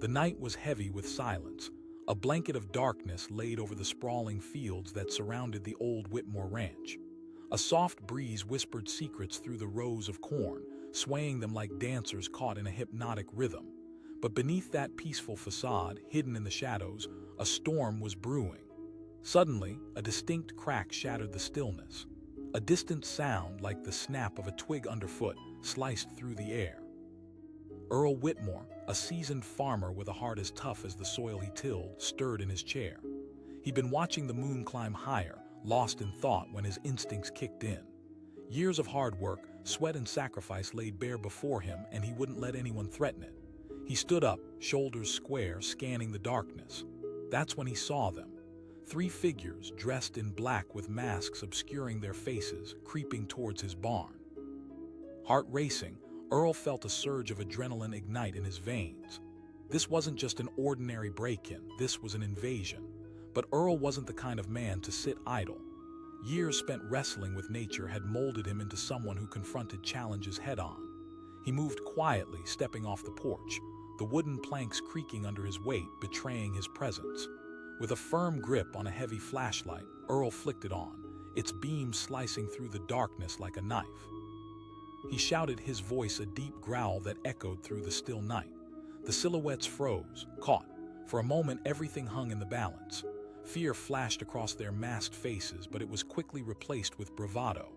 The night was heavy with silence. A blanket of darkness laid over the sprawling fields that surrounded the old Whitmore Ranch. A soft breeze whispered secrets through the rows of corn, swaying them like dancers caught in a hypnotic rhythm. But beneath that peaceful facade, hidden in the shadows, a storm was brewing. Suddenly, a distinct crack shattered the stillness. A distant sound, like the snap of a twig underfoot, sliced through the air. Earl Whitmore, a seasoned farmer with a heart as tough as the soil he tilled, stirred in his chair. He'd been watching the moon climb higher, lost in thought when his instincts kicked in. Years of hard work, sweat and sacrifice laid bare before him, and he wouldn't let anyone threaten it. He stood up, shoulders square, scanning the darkness. That's when he saw them. 3 figures, dressed in black with masks obscuring their faces, creeping towards his barn. Heart racing, Earl felt a surge of adrenaline ignite in his veins. This wasn't just an ordinary break-in, this was an invasion. But Earl wasn't the kind of man to sit idle. Years spent wrestling with nature had molded him into someone who confronted challenges head-on. He moved quietly, stepping off the porch, the wooden planks creaking under his weight, betraying his presence. With a firm grip on a heavy flashlight, Earl flicked it on, its beam slicing through the darkness like a knife. He shouted, his voice a deep growl that echoed through the still night. The silhouettes froze, caught. For a moment, everything hung in the balance. Fear flashed across their masked faces, but it was quickly replaced with bravado.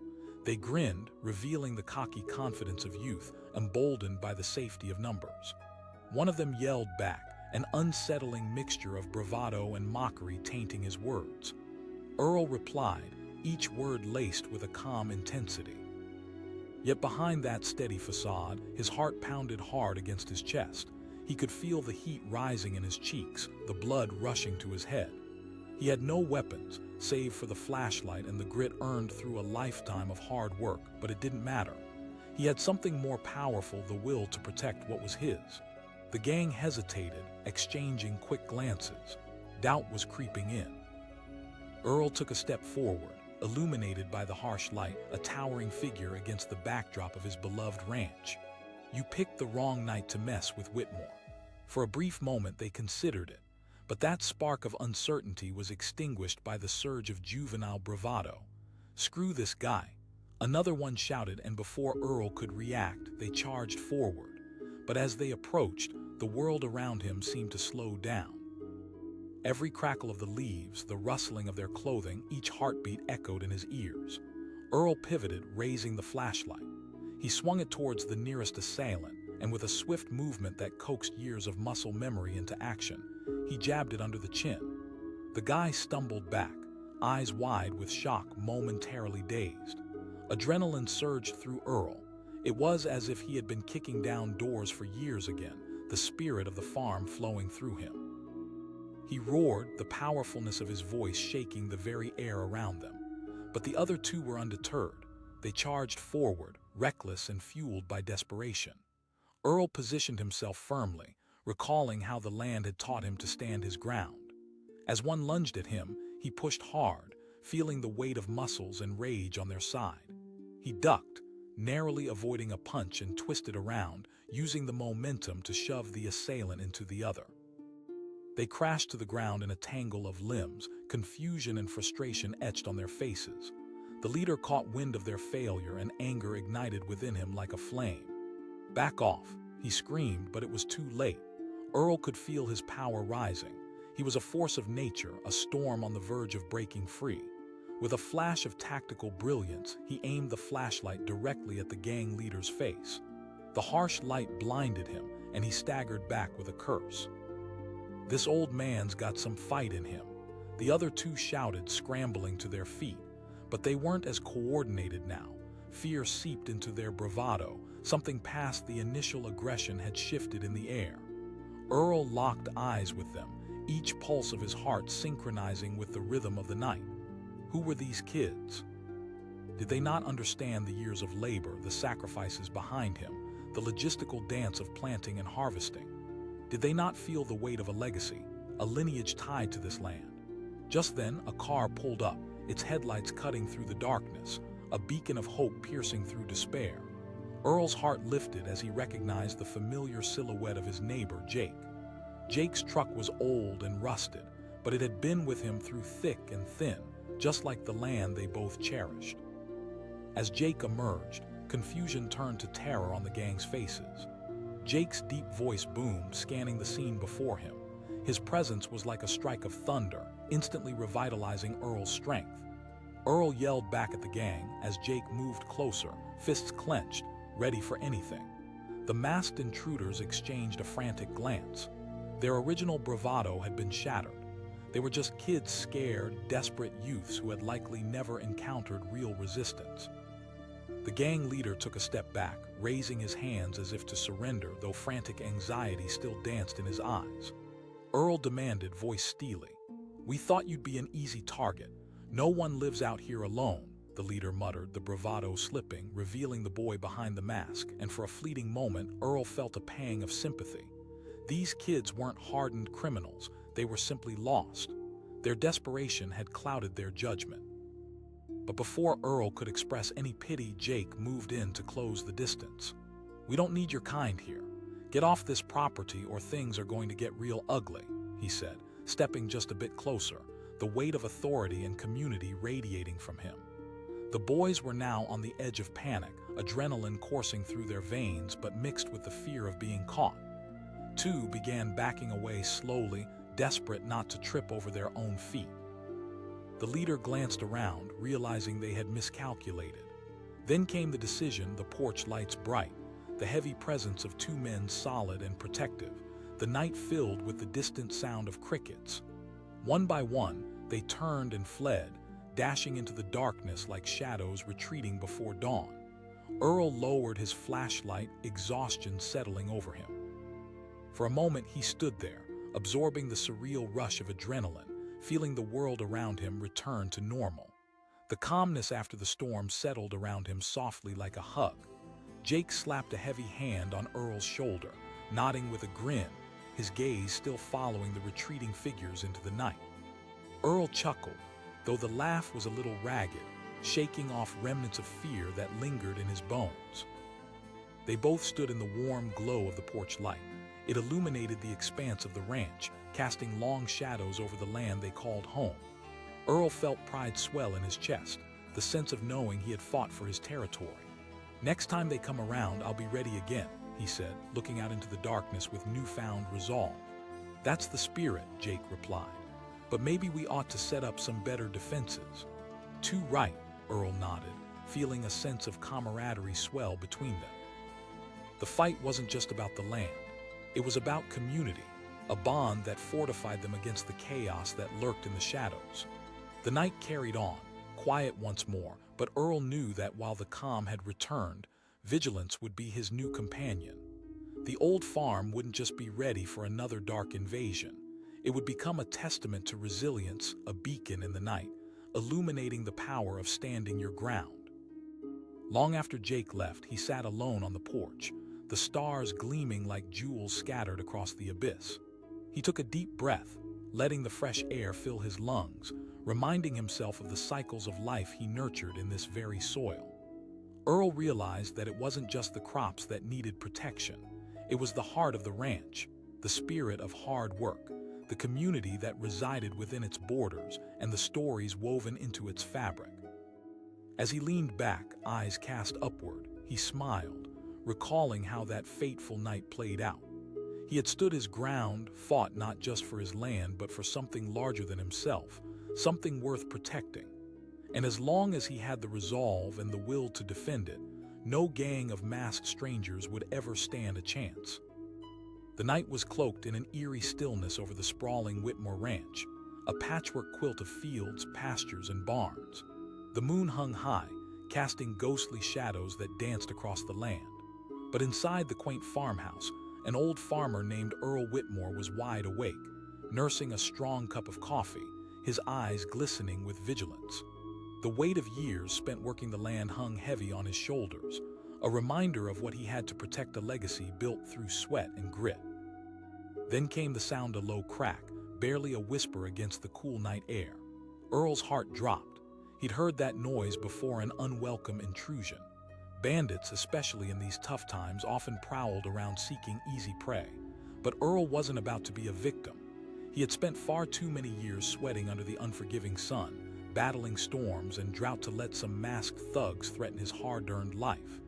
They grinned, revealing the cocky confidence of youth, emboldened by the safety of numbers. One of them yelled back, an unsettling mixture of bravado and mockery tainting his words. Earl replied, each word laced with a calm intensity. Yet behind that steady facade, his heart pounded hard against his chest. He could feel the heat rising in his cheeks, the blood rushing to his head. He had no weapons, save for the flashlight and the grit earned through a lifetime of hard work, but it didn't matter. He had something more powerful, the will to protect what was his. The gang hesitated, exchanging quick glances. Doubt was creeping in. Earl took a step forward, illuminated by the harsh light, a towering figure against the backdrop of his beloved ranch. You picked the wrong night to mess with Whitmore. For a brief moment they considered it, but that spark of uncertainty was extinguished by the surge of juvenile bravado. Screw this guy. Another one shouted, and before Earl could react, they charged forward. But as they approached, the world around him seemed to slow down. Every crackle of the leaves, the rustling of their clothing, each heartbeat echoed in his ears. Earl pivoted, raising the flashlight. He swung it towards the nearest assailant, and with a swift movement that coaxed years of muscle memory into action, he jabbed it under the chin. The guy stumbled back, eyes wide with shock, momentarily dazed. Adrenaline surged through Earl. It was as if he had been kicking down doors for years again, the spirit of the farm flowing through him. He roared, the powerfulness of his voice shaking the very air around them. But the other 2 were undeterred. They charged forward, reckless and fueled by desperation. Earl positioned himself firmly, recalling how the land had taught him to stand his ground. As one lunged at him, he pushed hard, feeling the weight of muscles and rage on their side. He ducked, narrowly avoiding a punch, and twisted around, using the momentum to shove the assailant into the other. They crashed to the ground in a tangle of limbs, confusion and frustration etched on their faces. The leader caught wind of their failure, and anger ignited within him like a flame. Back off, he screamed, but it was too late. Earl could feel his power rising. He was a force of nature, a storm on the verge of breaking free. With a flash of tactical brilliance, he aimed the flashlight directly at the gang leader's face. The harsh light blinded him, and he staggered back with a curse. This old man's got some fight in him. The other 2 shouted, scrambling to their feet. But they weren't as coordinated now. Fear seeped into their bravado. Something past the initial aggression had shifted in the air. Earl locked eyes with them, each pulse of his heart synchronizing with the rhythm of the night. Who were these kids? Did they not understand the years of labor, the sacrifices behind him, the logistical dance of planting and harvesting? Did they not feel the weight of a legacy, a lineage tied to this land? Just then, a car pulled up, its headlights cutting through the darkness, a beacon of hope piercing through despair. Earl's heart lifted as he recognized the familiar silhouette of his neighbor, Jake. Jake's truck was old and rusted, but it had been with him through thick and thin, just like the land they both cherished. As Jake emerged, confusion turned to terror on the gang's faces. Jake's deep voice boomed, scanning the scene before him. His presence was like a strike of thunder, instantly revitalizing Earl's strength. Earl yelled back at the gang as Jake moved closer, fists clenched, ready for anything. The masked intruders exchanged a frantic glance. Their original bravado had been shattered. They were just kids, scared, desperate youths who had likely never encountered real resistance. The gang leader took a step back, raising his hands as if to surrender, though frantic anxiety still danced in his eyes. Earl demanded, voice steely. "We thought you'd be an easy target. No one lives out here alone," the leader muttered, the bravado slipping, revealing the boy behind the mask, and for a fleeting moment, Earl felt a pang of sympathy. These kids weren't hardened criminals, they were simply lost. Their desperation had clouded their judgment. But before Earl could express any pity, Jake moved in to close the distance. "We don't need your kind here. Get off this property or things are going to get real ugly," he said, stepping just a bit closer, the weight of authority and community radiating from him. The boys were now on the edge of panic, adrenaline coursing through their veins but mixed with the fear of being caught. Two began backing away slowly, desperate not to trip over their own feet. The leader glanced around, realizing they had miscalculated. Then came the decision, the porch lights bright, the heavy presence of two men solid and protective, the night filled with the distant sound of crickets. One by one, they turned and fled, dashing into the darkness like shadows retreating before dawn. Earl lowered his flashlight, exhaustion settling over him. For a moment he stood there, absorbing the surreal rush of adrenaline, feeling the world around him return to normal. The calmness after the storm settled around him softly like a hug. Jake slapped a heavy hand on Earl's shoulder, nodding with a grin, his gaze still following the retreating figures into the night. Earl chuckled, though the laugh was a little ragged, shaking off remnants of fear that lingered in his bones. They both stood in the warm glow of the porch light. It illuminated the expanse of the ranch, casting long shadows over the land they called home. Earl felt pride swell in his chest, the sense of knowing he had fought for his territory. "Next time they come around, I'll be ready again," he said, looking out into the darkness with newfound resolve. "That's the spirit," Jake replied. "But maybe we ought to set up some better defenses." "Too right," Earl nodded, feeling a sense of camaraderie swell between them. The fight wasn't just about the land. It was about community, a bond that fortified them against the chaos that lurked in the shadows. The night carried on, quiet once more, but Earl knew that while the calm had returned, vigilance would be his new companion. The old farm wouldn't just be ready for another dark invasion. It would become a testament to resilience, a beacon in the night, illuminating the power of standing your ground. Long after Jake left, he sat alone on the porch, the stars gleaming like jewels scattered across the abyss. He took a deep breath, letting the fresh air fill his lungs, reminding himself of the cycles of life he nurtured in this very soil. Earl realized that it wasn't just the crops that needed protection. It was the heart of the ranch, the spirit of hard work, the community that resided within its borders, and the stories woven into its fabric. As he leaned back, eyes cast upward, he smiled, recalling how that fateful night played out. He had stood his ground, fought not just for his land but for something larger than himself, something worth protecting. And as long as he had the resolve and the will to defend it, no gang of masked strangers would ever stand a chance. The night was cloaked in an eerie stillness over the sprawling Whitmore Ranch, a patchwork quilt of fields, pastures, and barns. The moon hung high, casting ghostly shadows that danced across the land. But inside the quaint farmhouse, an old farmer named Earl Whitmore was wide awake, nursing a strong cup of coffee, his eyes glistening with vigilance. The weight of years spent working the land hung heavy on his shoulders, a reminder of what he had to protect, a legacy built through sweat and grit. Then came the sound, a low crack, barely a whisper against the cool night air. Earl's heart dropped. He'd heard that noise before, an unwelcome intrusion. Bandits, especially in these tough times, often prowled around seeking easy prey. But Earl wasn't about to be a victim. He had spent far too many years sweating under the unforgiving sun, battling storms and drought to let some masked thugs threaten his hard-earned life.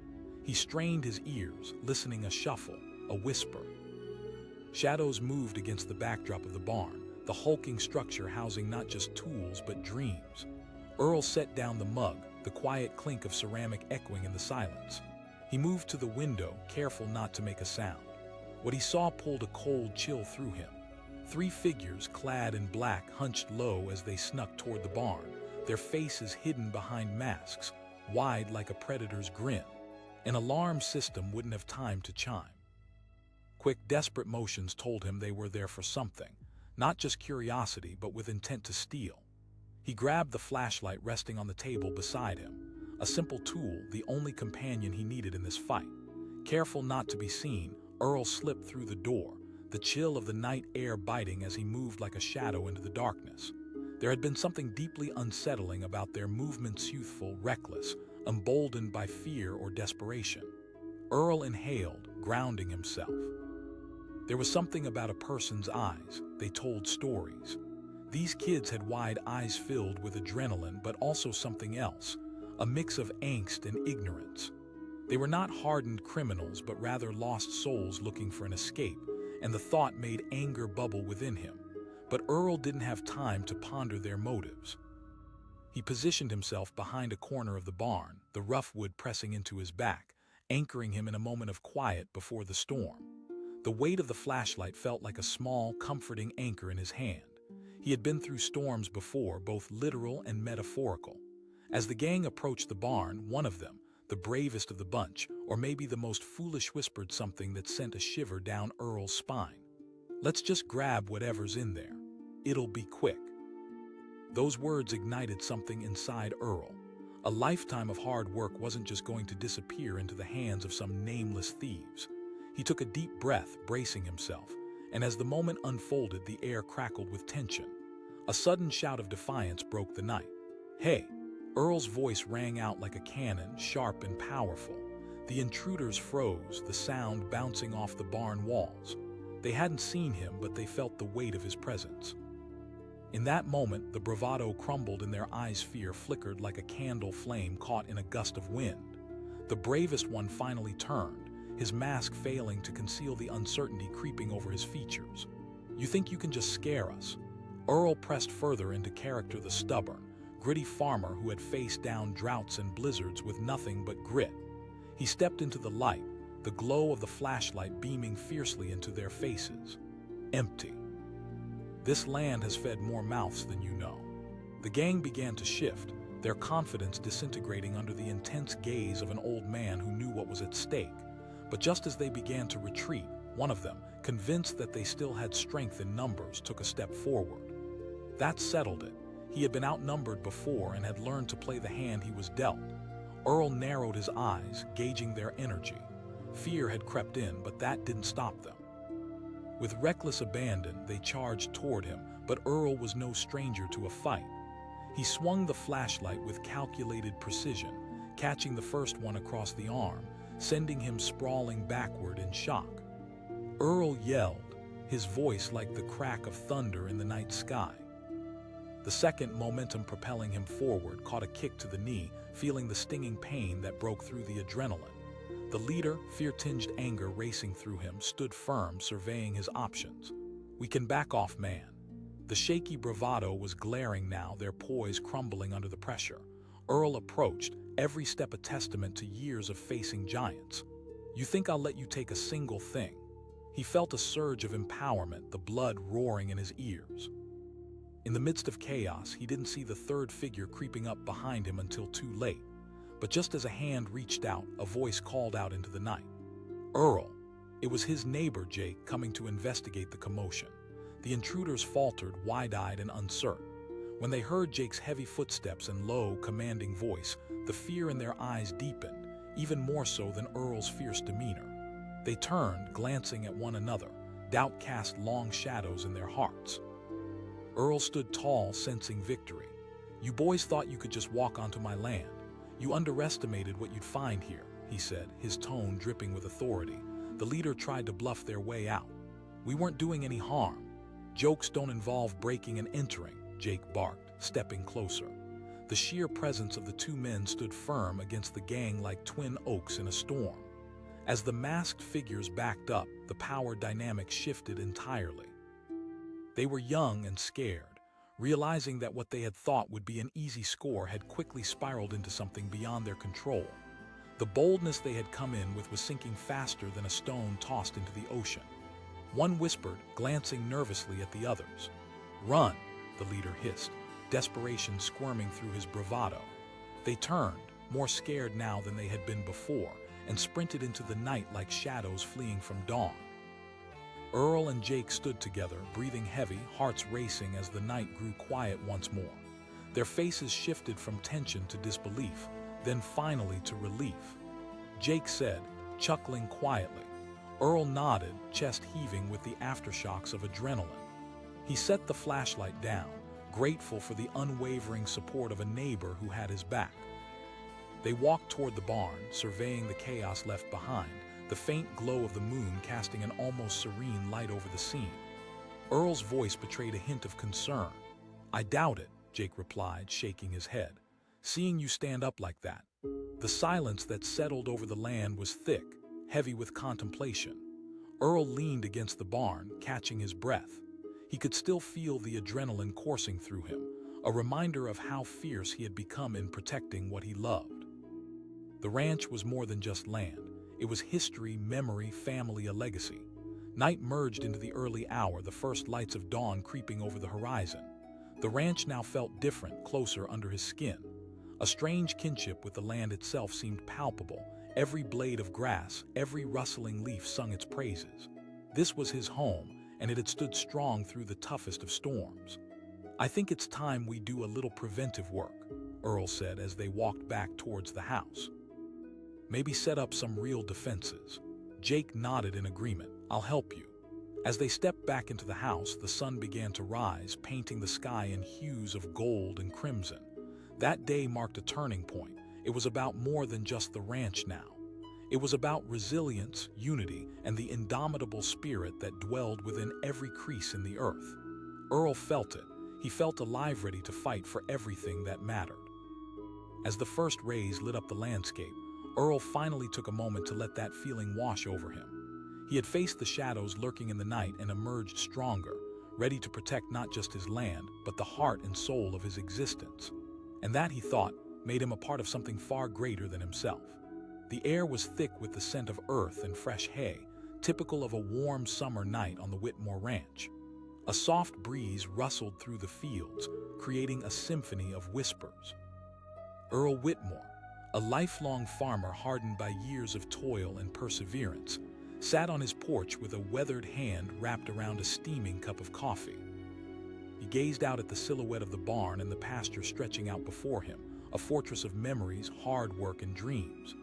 He strained his ears, listening a shuffle, a whisper. Shadows moved against the backdrop of the barn, the hulking structure housing not just tools but dreams. Earl set down the mug, the quiet clink of ceramic echoing in the silence. He moved to the window, careful not to make a sound. What he saw pulled a cold chill through him. 3 figures clad in black hunched low as they snuck toward the barn, their faces hidden behind masks, wide like a predator's grin. An alarm system wouldn't have time to chime. Quick, desperate motions told him they were there for something, not just curiosity, but with intent to steal. He grabbed the flashlight resting on the table beside him, a simple tool, the only companion he needed in this fight. Careful not to be seen, Earl slipped through the door, the chill of the night air biting as he moved like a shadow into the darkness. There had been something deeply unsettling about their movements, youthful, reckless, emboldened by fear or desperation. Earl inhaled, grounding himself. There was something about a person's eyes. They told stories. These kids had wide eyes filled with adrenaline, but also something else, a mix of angst and ignorance. They were not hardened criminals, but rather lost souls looking for an escape, and the thought made anger bubble within him. But Earl didn't have time to ponder their motives. He positioned himself behind a corner of the barn, the rough wood pressing into his back, anchoring him in a moment of quiet before the storm. The weight of the flashlight felt like a small, comforting anchor in his hand. He had been through storms before, both literal and metaphorical. As the gang approached the barn, one of them, the bravest of the bunch, or maybe the most foolish, whispered something that sent a shiver down Earl's spine. "Let's just grab whatever's in there. It'll be quick." Those words ignited something inside Earl. A lifetime of hard work wasn't just going to disappear into the hands of some nameless thieves. He took a deep breath, bracing himself, and as the moment unfolded, the air crackled with tension. A sudden shout of defiance broke the night. "Hey!" Earl's voice rang out like a cannon, sharp and powerful. The intruders froze, the sound bouncing off the barn walls. They hadn't seen him, but they felt the weight of his presence. In that moment, the bravado crumbled in their eyes. Fear flickered like a candle flame caught in a gust of wind. The bravest one finally turned, his mask failing to conceal the uncertainty creeping over his features. "You think you can just scare us?" Earl pressed further into character, the stubborn, gritty farmer who had faced down droughts and blizzards with nothing but grit. He stepped into the light, the glow of the flashlight beaming fiercely into their faces. "Empty. This land has fed more mouths than you know." The gang began to shift, their confidence disintegrating under the intense gaze of an old man who knew what was at stake. But just as they began to retreat, one of them, convinced that they still had strength in numbers, took a step forward. That settled it. He had been outnumbered before and had learned to play the hand he was dealt. Earl narrowed his eyes, gauging their energy. Fear had crept in, but that didn't stop them. With reckless abandon, they charged toward him, but Earl was no stranger to a fight. He swung the flashlight with calculated precision, catching the first one across the arm, sending him sprawling backward in shock. Earl yelled, his voice like the crack of thunder in the night sky. The second, momentum propelling him forward, caught a kick to the knee, feeling the stinging pain that broke through the adrenaline. The leader, fear-tinged anger racing through him, stood firm, surveying his options. "We can back off, man." The shaky bravado was glaring now, their poise crumbling under the pressure. Earl approached, every step a testament to years of facing giants. "You think I'll let you take a single thing?" He felt a surge of empowerment, the blood roaring in his ears. In the midst of chaos, he didn't see the third figure creeping up behind him until too late. But just as a hand reached out, a voice called out into the night. "Earl!" It was his neighbor, Jake, coming to investigate the commotion. The intruders faltered, wide-eyed and uncertain. When they heard Jake's heavy footsteps and low, commanding voice, the fear in their eyes deepened, even more so than Earl's fierce demeanor. They turned, glancing at one another. Doubt cast long shadows in their hearts. Earl stood tall, sensing victory. "You boys thought you could just walk onto my land. You underestimated what you'd find here," he said, his tone dripping with authority. The leader tried to bluff their way out. We weren't doing any harm. Jokes don't involve breaking and entering, Jake barked, stepping closer. The sheer presence of the two men stood firm against the gang like twin oaks in a storm. As the masked figures backed up, the power dynamic shifted entirely. They were young and scared, realizing that what they had thought would be an easy score had quickly spiraled into something beyond their control. The boldness they had come in with was sinking faster than a stone tossed into the ocean. One whispered, glancing nervously at the others. "Run," the leader hissed, desperation squirming through his bravado. They turned, more scared now than they had been before, and sprinted into the night like shadows fleeing from dawn. Earl and Jake stood together, breathing heavy, hearts racing as the night grew quiet once more. Their faces shifted from tension to disbelief, then finally to relief. Jake said, chuckling quietly. Earl nodded, chest heaving with the aftershocks of adrenaline. He set the flashlight down, grateful for the unwavering support of a neighbor who had his back. They walked toward the barn, surveying the chaos left behind, the faint glow of the moon casting an almost serene light over the scene. Earl's voice betrayed a hint of concern. "I doubt it," Jake replied, shaking his head. "Seeing you stand up like that." The silence that settled over the land was thick, heavy with contemplation. Earl leaned against the barn, catching his breath. He could still feel the adrenaline coursing through him, a reminder of how fierce he had become in protecting what he loved. The ranch was more than just land. It was history, memory, family, a legacy. Night merged into the early hour, the first lights of dawn creeping over the horizon. The ranch now felt different, closer under his skin. A strange kinship with the land itself seemed palpable. Every blade of grass, every rustling leaf sung its praises. This was his home, and it had stood strong through the toughest of storms. "I think it's time we do a little preventive work," Earl said as they walked back towards the house. "Maybe set up some real defenses." Jake nodded in agreement. "I'll help you." As they stepped back into the house, the sun began to rise, painting the sky in hues of gold and crimson. That day marked a turning point. It was about more than just the ranch now. It was about resilience, unity, and the indomitable spirit that dwelled within every crease in the earth. Earl felt it. He felt alive, ready to fight for everything that mattered. As the first rays lit up the landscape, Earl finally took a moment to let that feeling wash over him. He had faced the shadows lurking in the night and emerged stronger, ready to protect not just his land, but the heart and soul of his existence. And that, he thought, made him a part of something far greater than himself. The air was thick with the scent of earth and fresh hay, typical of a warm summer night on the Whitmore Ranch. A soft breeze rustled through the fields, creating a symphony of whispers. Earl Whitmore, a lifelong farmer hardened by years of toil and perseverance, sat on his porch with a weathered hand wrapped around a steaming cup of coffee. He gazed out at the silhouette of the barn and the pasture stretching out before him, a fortress of memories, hard work, and dreams.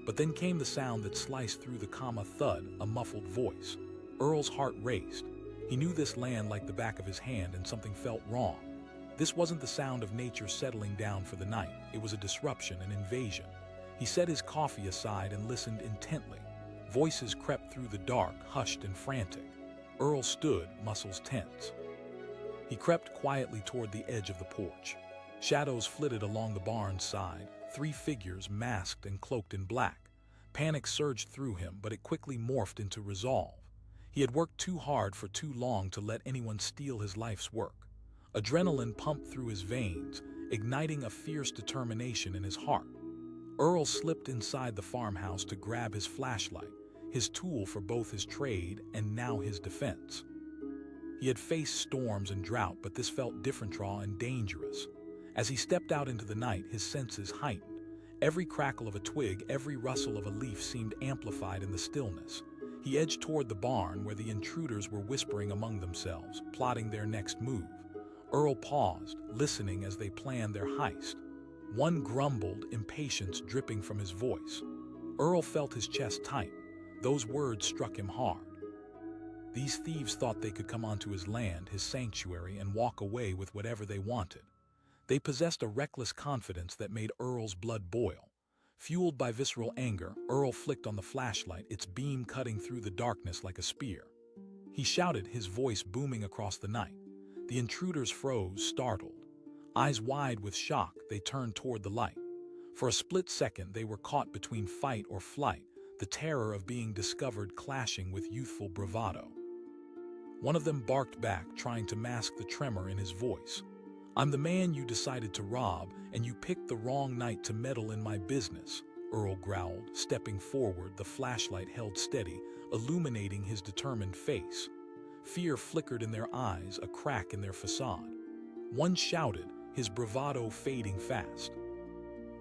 But then came the sound that sliced through the thud, a muffled voice. Earl's heart raced. He knew this land like the back of his hand, and something felt wrong. This wasn't the sound of nature settling down for the night. It was a disruption, an invasion. He set his coffee aside and listened intently. Voices crept through the dark, hushed and frantic. Earl stood, muscles tense. He crept quietly toward the edge of the porch. Shadows flitted along the barn's side, 3 figures masked and cloaked in black. Panic surged through him, but it quickly morphed into resolve. He had worked too hard for too long to let anyone steal his life's work. Adrenaline pumped through his veins, igniting a fierce determination in his heart. Earl slipped inside the farmhouse to grab his flashlight, his tool for both his trade and now his defense. He had faced storms and drought, but this felt different, raw and dangerous. As he stepped out into the night, his senses heightened. Every crackle of a twig, every rustle of a leaf seemed amplified in the stillness. He edged toward the barn where the intruders were whispering among themselves, plotting their next move. Earl paused, listening as they planned their heist. One grumbled, impatience dripping from his voice. Earl felt his chest tighten. Those words struck him hard. These thieves thought they could come onto his land, his sanctuary, and walk away with whatever they wanted. They possessed a reckless confidence that made Earl's blood boil. Fueled by visceral anger, Earl flicked on the flashlight, its beam cutting through the darkness like a spear. he shouted, his voice booming across the night. The intruders froze, startled. Eyes wide with shock, they turned toward the light. For a split second, they were caught between fight or flight, the terror of being discovered clashing with youthful bravado. One of them barked back, trying to mask the tremor in his voice. "I'm the man you decided to rob, and you picked the wrong night to meddle in my business," Earl growled, stepping forward, the flashlight held steady, illuminating his determined face. Fear flickered in their eyes, a crack in their facade. One shouted, his bravado fading fast.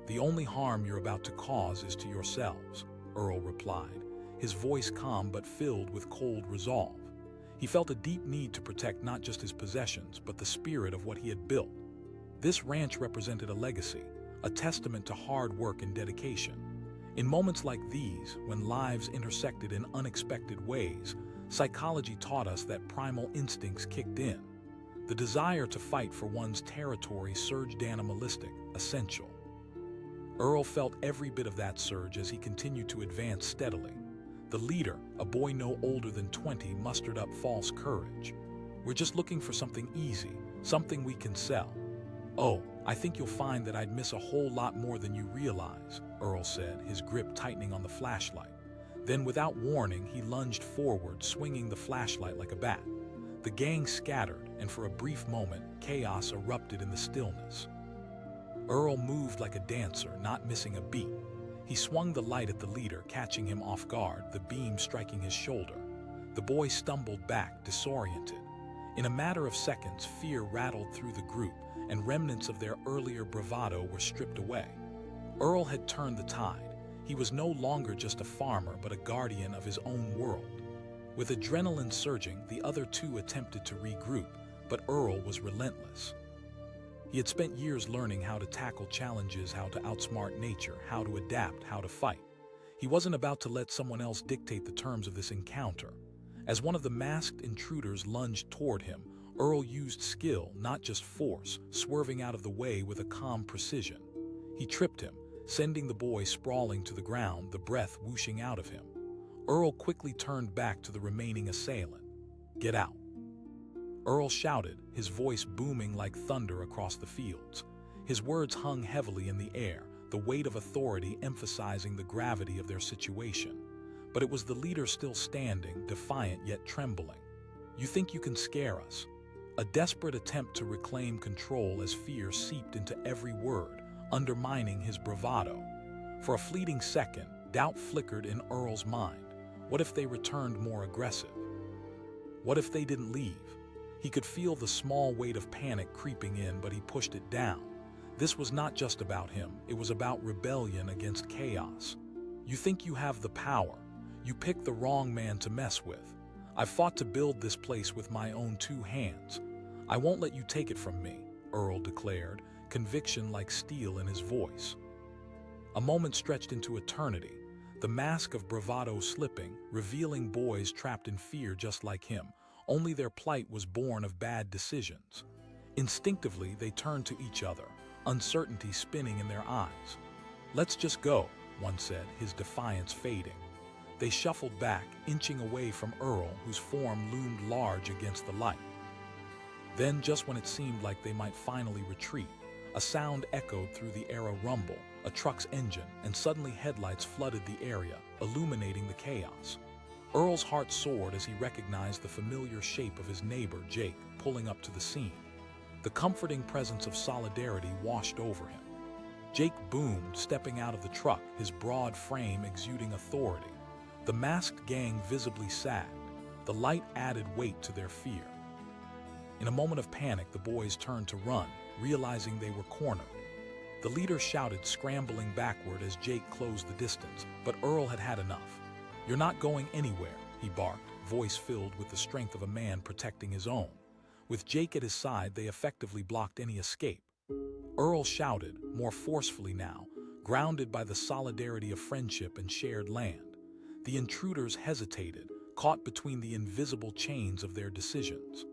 "The only harm you're about to cause is to yourselves," Earl replied, his voice calm but filled with cold resolve. He felt a deep need to protect not just his possessions, but the spirit of what he had built. This ranch represented a legacy, a testament to hard work and dedication. In moments like these, when lives intersected in unexpected ways, psychology taught us that primal instincts kicked in. The desire to fight for one's territory surged animalistic, essential. Earl felt every bit of that surge as he continued to advance steadily. The leader, a boy no older than 20, mustered up false courage. "We're just looking for something easy, something we can sell." "Oh, I think you'll find that I'd miss a whole lot more than you realize," Earl said, his grip tightening on the flashlight. Then, without warning, he lunged forward, swinging the flashlight like a bat. The gang scattered, and for a brief moment, chaos erupted in the stillness. Earl moved like a dancer, not missing a beat. He swung the light at the leader, catching him off guard, the beam striking his shoulder. The boy stumbled back, disoriented. In a matter of seconds, fear rattled through the group, and remnants of their earlier bravado were stripped away. Earl had turned the tide. He was no longer just a farmer, but a guardian of his own world. With adrenaline surging, the other two attempted to regroup, but Earl was relentless. He had spent years learning how to tackle challenges, how to outsmart nature, how to adapt, how to fight. He wasn't about to let someone else dictate the terms of this encounter. As one of the masked intruders lunged toward him, Earl used skill, not just force, swerving out of the way with a calm precision. He tripped him, sending the boy sprawling to the ground, the breath whooshing out of him. Earl quickly turned back to the remaining assailant. "Get out," Earl shouted, his voice booming like thunder across the fields. His words hung heavily in the air, the weight of authority emphasizing the gravity of their situation. But it was the leader still standing, defiant yet trembling. "You think you can scare us?" A desperate attempt to reclaim control as fear seeped into every word, undermining his bravado. For a fleeting second, doubt flickered in Earl's mind. What if they returned more aggressive? What if they didn't leave? He could feel the small weight of panic creeping in, but he pushed it down. This was not just about him, it was about rebellion against chaos. "You think you have the power. You picked the wrong man to mess with. I've fought to build this place with my own two hands. I won't let you take it from me," Earl declared, conviction like steel in his voice. A moment stretched into eternity, the mask of bravado slipping, revealing boys trapped in fear just like him. Only their plight was born of bad decisions. Instinctively, they turned to each other, uncertainty spinning in their eyes. "Let's just go," one said, his defiance fading. They shuffled back, inching away from Earl, whose form loomed large against the light. Then, just when it seemed like they might finally retreat, a sound echoed through the air, a rumble, a truck's engine, and suddenly headlights flooded the area, illuminating the chaos. Earl's heart soared as he recognized the familiar shape of his neighbor, Jake, pulling up to the scene. The comforting presence of solidarity washed over him. Jake boomed, stepping out of the truck, his broad frame exuding authority. The masked gang visibly sagged. The light added weight to their fear. In a moment of panic, the boys turned to run, realizing they were cornered. The leader shouted, scrambling backward as Jake closed the distance, but Earl had had enough. "You're not going anywhere," he barked, voice filled with the strength of a man protecting his own. With Jake at his side, they effectively blocked any escape. Earl shouted, more forcefully now, grounded by the solidarity of friendship and shared land. The intruders hesitated, caught between the invisible chains of their decisions.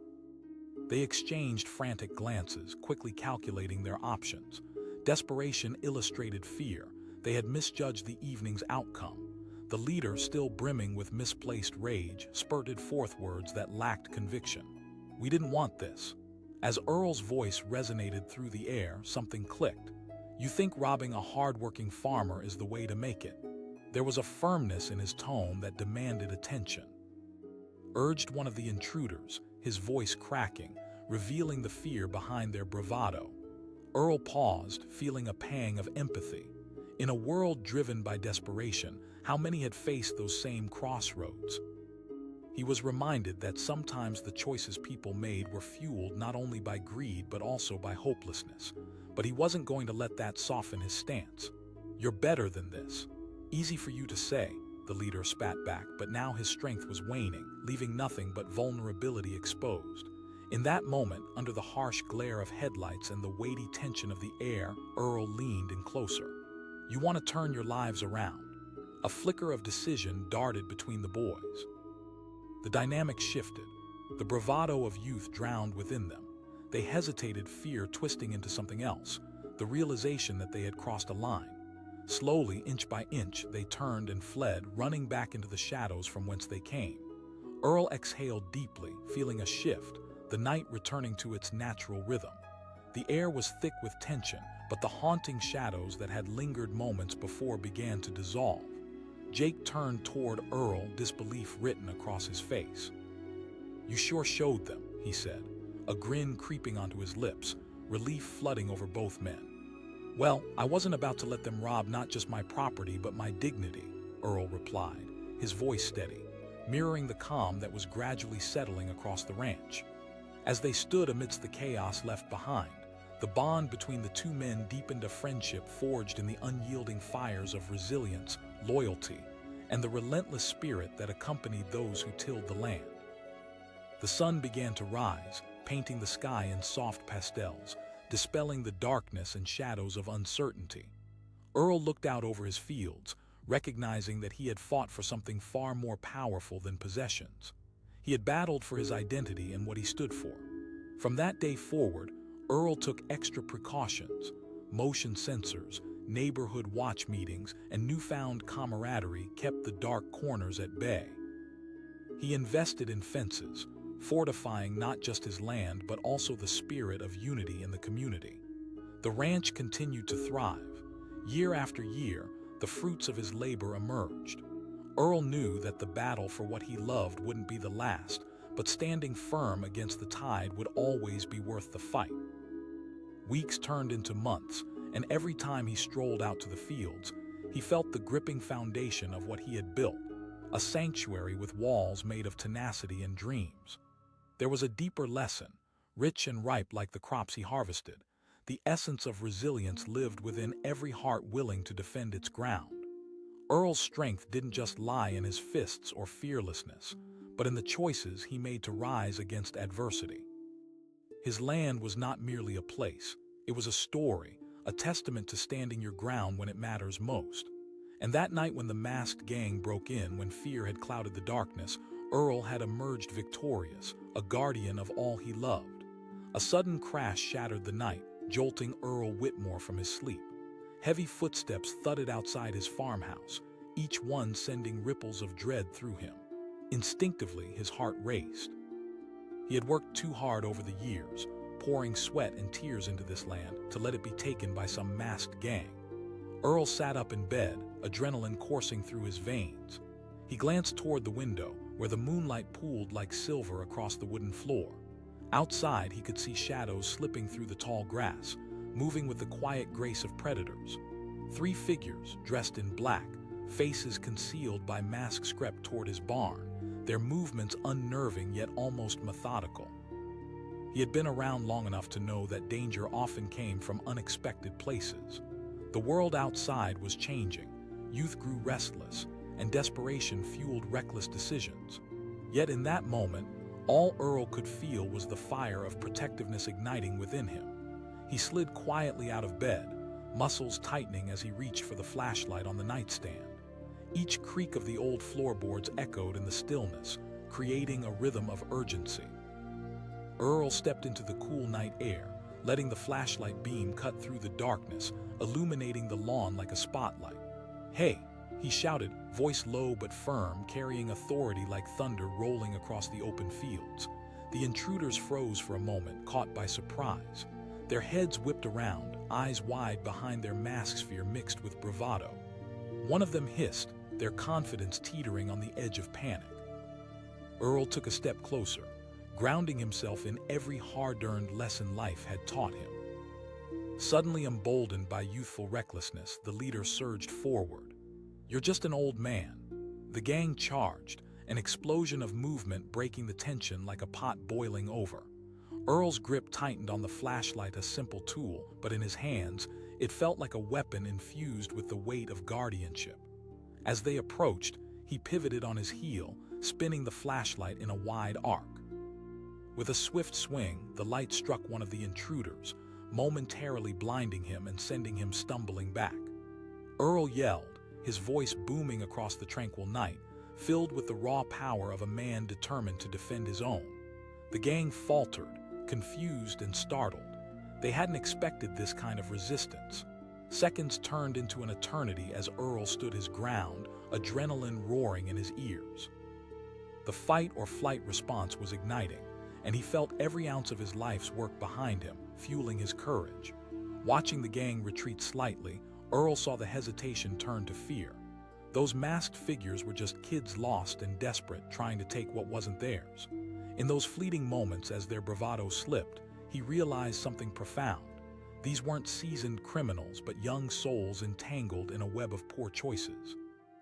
They exchanged frantic glances, quickly calculating their options. Desperation illustrated fear. They had misjudged the evening's outcome. The leader, still brimming with misplaced rage, spurted forth words that lacked conviction. "We didn't want this." As Earl's voice resonated through the air, something clicked. "You think robbing a hard-working farmer is the way to make it?" There was a firmness in his tone that demanded attention. Urged one of the intruders, his voice cracking, revealing the fear behind their bravado. Earl paused, feeling a pang of empathy. In a world driven by desperation, how many had faced those same crossroads? He was reminded that sometimes the choices people made were fueled not only by greed but also by hopelessness. But he wasn't going to let that soften his stance. "You're better than this." "Easy for you to say," the leader spat back, but now his strength was waning, leaving nothing but vulnerability exposed. In that moment, under the harsh glare of headlights and the weighty tension of the air, Earl leaned in closer. "You want to turn your lives around." A flicker of decision darted between the boys. The dynamic shifted. The bravado of youth drowned within them. They hesitated, fear twisting into something else, the realization that they had crossed a line. Slowly, inch by inch, they turned and fled, running back into the shadows from whence they came. Earl exhaled deeply, feeling a shift, the night returning to its natural rhythm. The air was thick with tension, but the haunting shadows that had lingered moments before began to dissolve. Jake turned toward Earl, disbelief written across his face. "You sure showed them," he said, a grin creeping onto his lips, relief flooding over both men. "Well, I wasn't about to let them rob not just my property but my dignity," Earl replied, his voice steady, mirroring the calm that was gradually settling across the ranch. As they stood amidst the chaos left behind, the bond between the two men deepened, a friendship forged in the unyielding fires of resilience, loyalty, and the relentless spirit that accompanied those who tilled the land. The sun began to rise, painting the sky in soft pastels, dispelling the darkness and shadows of uncertainty. Earl looked out over his fields, recognizing that he had fought for something far more powerful than possessions. He had battled for his identity and what he stood for. From that day forward, Earl took extra precautions. Motion sensors, neighborhood watch meetings, and newfound camaraderie kept the dark corners at bay. He invested in fences, fortifying not just his land but also the spirit of unity in the community. The ranch continued to thrive. Year after year, the fruits of his labor emerged. Earl knew that the battle for what he loved wouldn't be the last, but standing firm against the tide would always be worth the fight. Weeks turned into months, and every time he strolled out to the fields, he felt the gripping foundation of what he had built, a sanctuary with walls made of tenacity and dreams. There was a deeper lesson, rich and ripe like the crops he harvested. The essence of resilience lived within every heart willing to defend its ground. Earl's strength didn't just lie in his fists or fearlessness, but in the choices he made to rise against adversity. His land was not merely a place, it was a story, a testament to standing your ground when it matters most. And that night when the masked gang broke in, when fear had clouded the darkness, Earl had emerged victorious, a guardian of all he loved. A sudden crash shattered the night, jolting Earl Whitmore from his sleep. Heavy footsteps thudded outside his farmhouse, each one sending ripples of dread through him. Instinctively, his heart raced. He had worked too hard over the years, pouring sweat and tears into this land, to let it be taken by some masked gang. Earl sat up in bed, adrenaline coursing through his veins. He glanced toward the window, where the moonlight pooled like silver across the wooden floor. Outside, he could see shadows slipping through the tall grass, moving with the quiet grace of predators. 3 figures, dressed in black, faces concealed by masks, crept toward his barn, their movements unnerving yet almost methodical. He had been around long enough to know that danger often came from unexpected places. The world outside was changing, youth grew restless, and desperation fueled reckless decisions. Yet in that moment, all Earl could feel was the fire of protectiveness igniting within him. He slid quietly out of bed, muscles tightening as he reached for the flashlight on the nightstand. Each creak of the old floorboards echoed in the stillness, creating a rhythm of urgency. Earl stepped into the cool night air, letting the flashlight beam cut through the darkness, illuminating the lawn like a spotlight. "Hey," he shouted, voice low but firm, carrying authority like thunder rolling across the open fields. The intruders froze for a moment, caught by surprise. Their heads whipped around, eyes wide behind their mask sphere mixed with bravado. One of them hissed, their confidence teetering on the edge of panic. Earl took a step closer, grounding himself in every hard-earned lesson life had taught him. Suddenly emboldened by youthful recklessness, the leader surged forward. "You're just an old man." The gang charged, an explosion of movement breaking the tension like a pot boiling over. Earl's grip tightened on the flashlight, a simple tool, but in his hands, it felt like a weapon infused with the weight of guardianship. As they approached, he pivoted on his heel, spinning the flashlight in a wide arc. With a swift swing, the light struck one of the intruders, momentarily blinding him and sending him stumbling back. Earl yelled, his voice booming across the tranquil night, filled with the raw power of a man determined to defend his own. The gang faltered, confused and startled. They hadn't expected this kind of resistance. Seconds turned into an eternity as Earl stood his ground, adrenaline roaring in his ears. The fight or flight response was igniting, and he felt every ounce of his life's work behind him, fueling his courage. Watching the gang retreat slightly, Earl saw the hesitation turn to fear. Those masked figures were just kids lost and desperate, trying to take what wasn't theirs. In those fleeting moments as their bravado slipped, he realized something profound. These weren't seasoned criminals, but young souls entangled in a web of poor choices.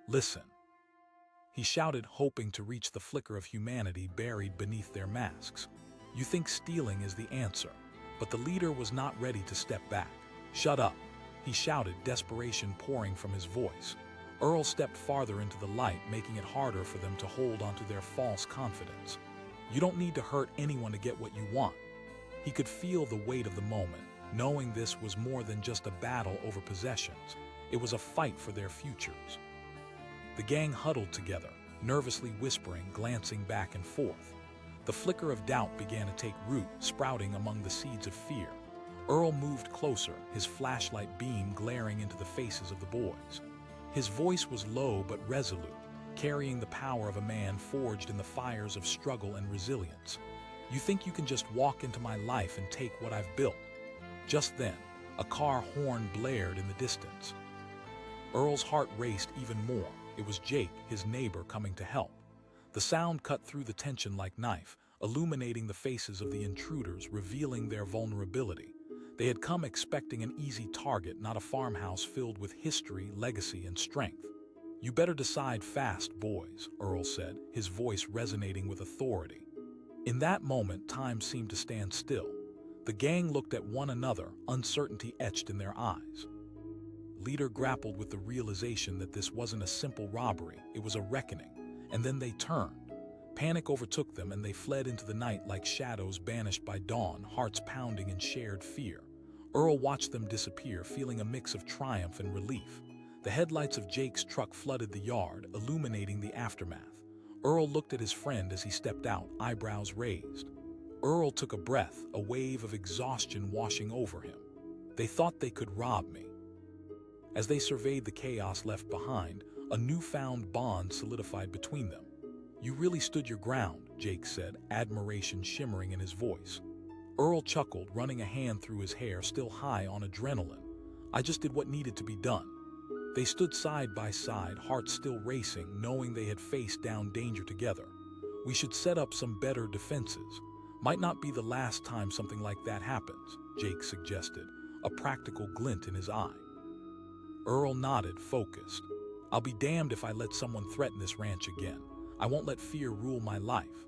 "Listen," he shouted, hoping to reach the flicker of humanity buried beneath their masks. "You think stealing is the answer," but the leader was not ready to step back. "Shut up," he shouted, desperation pouring from his voice. Earl stepped farther into the light, making it harder for them to hold onto their false confidence. "You don't need to hurt anyone to get what you want." He could feel the weight of the moment, knowing this was more than just a battle over possessions. It was a fight for their futures. The gang huddled together, nervously whispering, glancing back and forth. The flicker of doubt began to take root, sprouting among the seeds of fear. Earl moved closer, his flashlight beam glaring into the faces of the boys. His voice was low but resolute, carrying the power of a man forged in the fires of struggle and resilience. "You think you can just walk into my life and take what I've built?" Just then, a car horn blared in the distance. Earl's heart raced even more. It was Jake, his neighbor, coming to help. The sound cut through the tension like knife, illuminating the faces of the intruders, revealing their vulnerability. They had come expecting an easy target, not a farmhouse filled with history, legacy, and strength. "You better decide fast, boys," Earl said, his voice resonating with authority. In that moment, time seemed to stand still. The gang looked at one another, uncertainty etched in their eyes. Leader grappled with the realization that this wasn't a simple robbery, it was a reckoning. And then they turned. Panic overtook them and they fled into the night like shadows banished by dawn, hearts pounding in shared fear. Earl watched them disappear, feeling a mix of triumph and relief. The headlights of Jake's truck flooded the yard, illuminating the aftermath. Earl looked at his friend as he stepped out, eyebrows raised. Earl took a breath, a wave of exhaustion washing over him. "They thought they could rob me." As they surveyed the chaos left behind, a newfound bond solidified between them. "You really stood your ground," Jake said, admiration shimmering in his voice. Earl chuckled, running a hand through his hair, still high on adrenaline. "I just did what needed to be done." They stood side by side, hearts still racing, knowing they had faced down danger together. "We should set up some better defenses. Might not be the last time something like that happens," Jake suggested, a practical glint in his eye. Earl nodded, focused. "I'll be damned if I let someone threaten this ranch again. I won't let fear rule my life."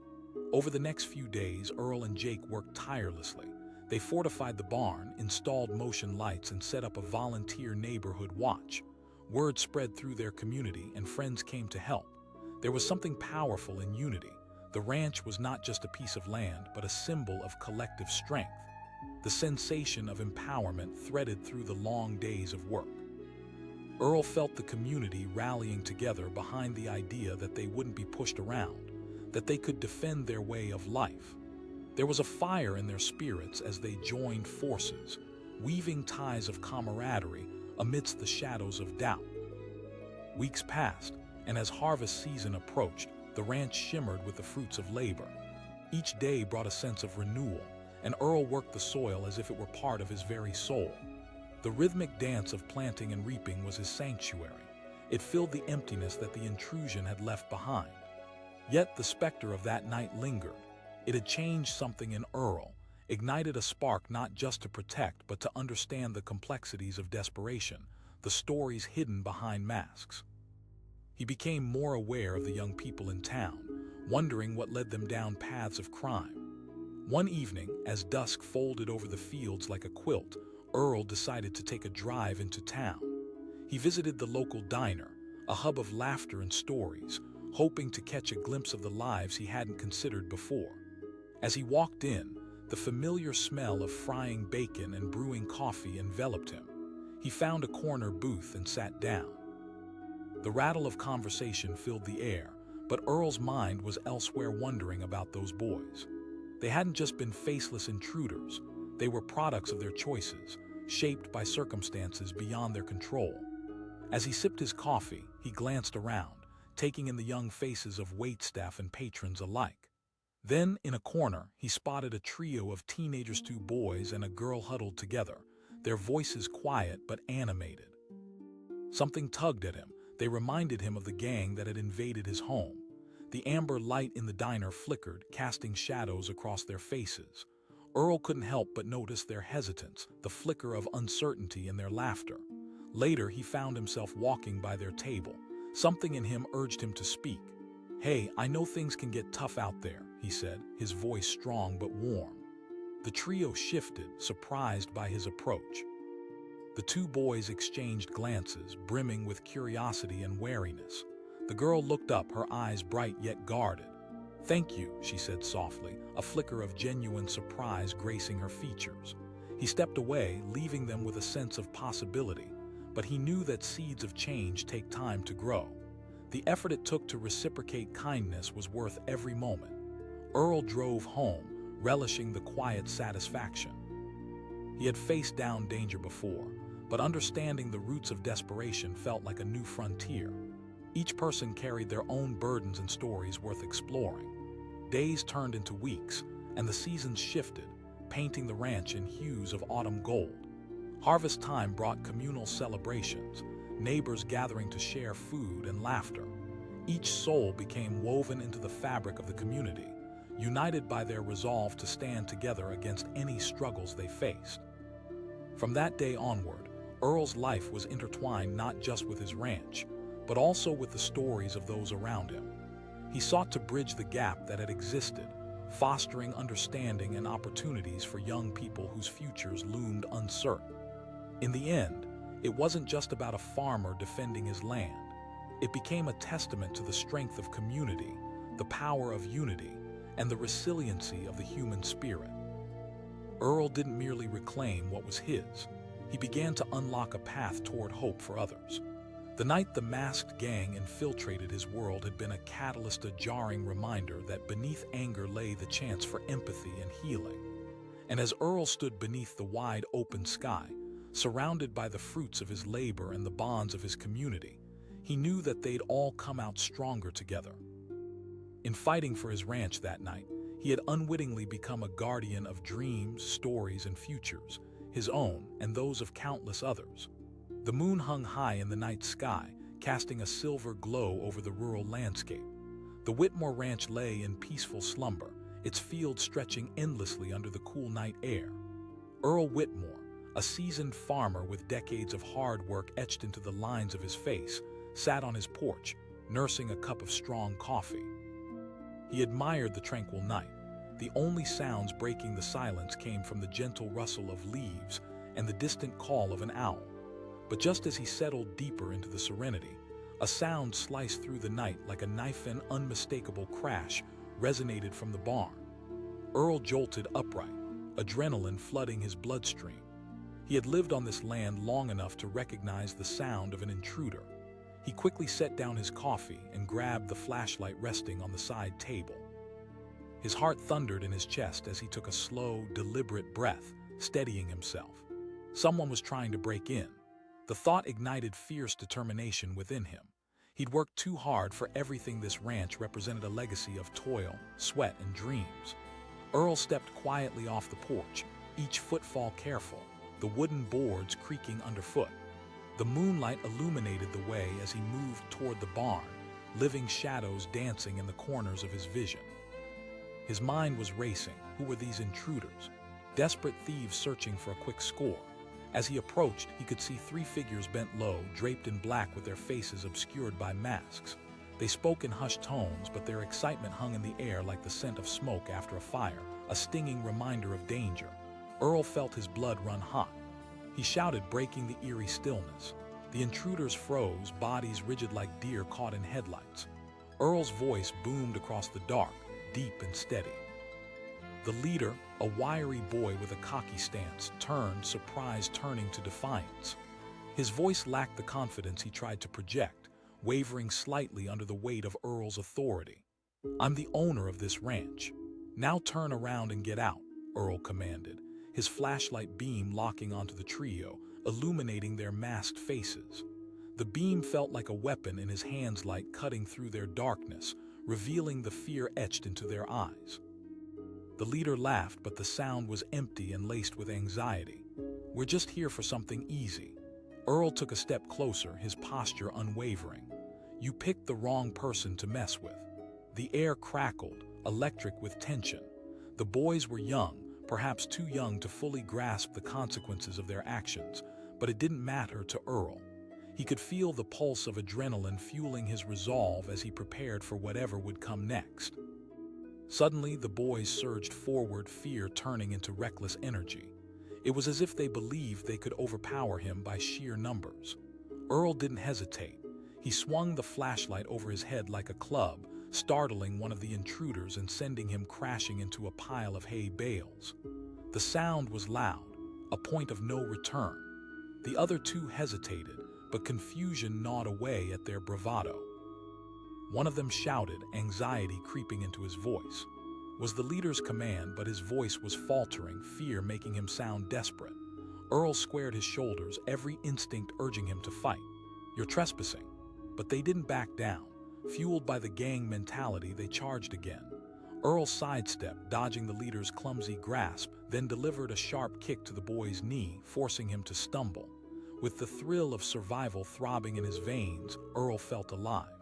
Over the next few days, Earl and Jake worked tirelessly. They fortified the barn, installed motion lights, and set up a volunteer neighborhood watch. Word spread through their community, and friends came to help. There was something powerful in unity. The ranch was not just a piece of land, but a symbol of collective strength. The sensation of empowerment threaded through the long days of work. Earl felt the community rallying together behind the idea that they wouldn't be pushed around, that they could defend their way of life. There was a fire in their spirits as they joined forces, weaving ties of camaraderie amidst the shadows of doubt. Weeks passed, and as harvest season approached, the ranch shimmered with the fruits of labor. Each day brought a sense of renewal, and Earl worked the soil as if it were part of his very soul. The rhythmic dance of planting and reaping was his sanctuary. It filled the emptiness that the intrusion had left behind. Yet the specter of that night lingered. It had changed something in Earl, ignited a spark not just to protect but to understand the complexities of desperation, the stories hidden behind masks. He became more aware of the young people in town, wondering what led them down paths of crime. One evening, as dusk folded over the fields like a quilt, Earl decided to take a drive into town. He visited the local diner, a hub of laughter and stories, hoping to catch a glimpse of the lives he hadn't considered before. As he walked in, the familiar smell of frying bacon and brewing coffee enveloped him. He found a corner booth and sat down. The rattle of conversation filled the air, but Earl's mind was elsewhere, wondering about those boys. They hadn't just been faceless intruders, they were products of their choices, shaped by circumstances beyond their control. As he sipped his coffee, he glanced around, taking in the young faces of waitstaff and patrons alike. Then, in a corner, he spotted a trio of teenagers, two boys and a girl huddled together, their voices quiet but animated. Something tugged at him. They reminded him of the gang that had invaded his home. The amber light in the diner flickered, casting shadows across their faces. Earl couldn't help but notice their hesitance, the flicker of uncertainty in their laughter. Later, he found himself walking by their table. Something in him urged him to speak. "Hey, I know things can get tough out there," he said, his voice strong but warm. The trio shifted, surprised by his approach. The two boys exchanged glances, brimming with curiosity and wariness. The girl looked up, her eyes bright yet guarded. "Thank you," she said softly, a flicker of genuine surprise gracing her features. He stepped away, leaving them with a sense of possibility, but he knew that seeds of change take time to grow. The effort it took to reciprocate kindness was worth every moment. Earl drove home, relishing the quiet satisfaction. He had faced down danger before, but understanding the roots of desperation felt like a new frontier. Each person carried their own burdens and stories worth exploring. Days turned into weeks, and the seasons shifted, painting the ranch in hues of autumn gold. Harvest time brought communal celebrations, neighbors gathering to share food and laughter. Each soul became woven into the fabric of the community, united by their resolve to stand together against any struggles they faced. From that day onward, Earl's life was intertwined not just with his ranch, but also with the stories of those around him. He sought to bridge the gap that had existed, fostering understanding and opportunities for young people whose futures loomed uncertain. In the end, it wasn't just about a farmer defending his land. It became a testament to the strength of community, the power of unity, and the resiliency of the human spirit. Earl didn't merely reclaim what was his. He began to unlock a path toward hope for others. The night the masked gang infiltrated his world had been a catalyst, a jarring reminder that beneath anger lay the chance for empathy and healing. And as Earl stood beneath the wide open sky, surrounded by the fruits of his labor and the bonds of his community, he knew that they'd all come out stronger together. In fighting for his ranch that night, he had unwittingly become a guardian of dreams, stories, and futures, his own and those of countless others. The moon hung high in the night sky, casting a silver glow over the rural landscape. The Whitmore Ranch lay in peaceful slumber, its fields stretching endlessly under the cool night air. Earl Whitmore, a seasoned farmer with decades of hard work etched into the lines of his face, sat on his porch, nursing a cup of strong coffee. He admired the tranquil night. The only sounds breaking the silence came from the gentle rustle of leaves and the distant call of an owl. But just as he settled deeper into the serenity, a sound sliced through the night like a knife. An unmistakable crash resonated from the barn. Earl jolted upright, adrenaline flooding his bloodstream. He had lived on this land long enough to recognize the sound of an intruder. He quickly set down his coffee and grabbed the flashlight resting on the side table. His heart thundered in his chest as he took a slow, deliberate breath, steadying himself. Someone was trying to break in. The thought ignited fierce determination within him. He'd worked too hard for everything. This ranch represented a legacy of toil, sweat, and dreams. Earl stepped quietly off the porch, each footfall careful, the wooden boards creaking underfoot. The moonlight illuminated the way as he moved toward the barn, living shadows dancing in the corners of his vision. His mind was racing. Who were these intruders? Desperate thieves searching for a quick score. As he approached, he could see three figures bent low, draped in black with their faces obscured by masks. They spoke in hushed tones, but their excitement hung in the air like the scent of smoke after a fire, a stinging reminder of danger. Earl felt his blood run hot. He shouted, breaking the eerie stillness. The intruders froze, bodies rigid like deer caught in headlights. Earl's voice boomed across the dark, deep and steady. The leader, a wiry boy with a cocky stance, turned, surprise turning to defiance. His voice lacked the confidence he tried to project, wavering slightly under the weight of Earl's authority. "I'm the owner of this ranch. Now turn around and get out," Earl commanded, his flashlight beam locking onto the trio, illuminating their masked faces. The beam felt like a weapon in his hands, light cutting through their darkness, revealing the fear etched into their eyes. The leader laughed, but the sound was empty and laced with anxiety. "We're just here for something easy." Earl took a step closer, his posture unwavering. "You picked the wrong person to mess with." The air crackled, electric with tension. The boys were young, perhaps too young to fully grasp the consequences of their actions, but it didn't matter to Earl. He could feel the pulse of adrenaline fueling his resolve as he prepared for whatever would come next. Suddenly, the boys surged forward, fear turning into reckless energy. It was as if they believed they could overpower him by sheer numbers. Earl didn't hesitate. He swung the flashlight over his head like a club, startling one of the intruders and sending him crashing into a pile of hay bales. The sound was loud, a point of no return. The other two hesitated, but confusion gnawed away at their bravado. One of them shouted, anxiety creeping into his voice. It was the leader's command, but his voice was faltering, fear making him sound desperate. Earl squared his shoulders, every instinct urging him to fight. "You're trespassing." But they didn't back down. Fueled by the gang mentality, they charged again. Earl sidestepped, dodging the leader's clumsy grasp, then delivered a sharp kick to the boy's knee, forcing him to stumble. With the thrill of survival throbbing in his veins, Earl felt alive.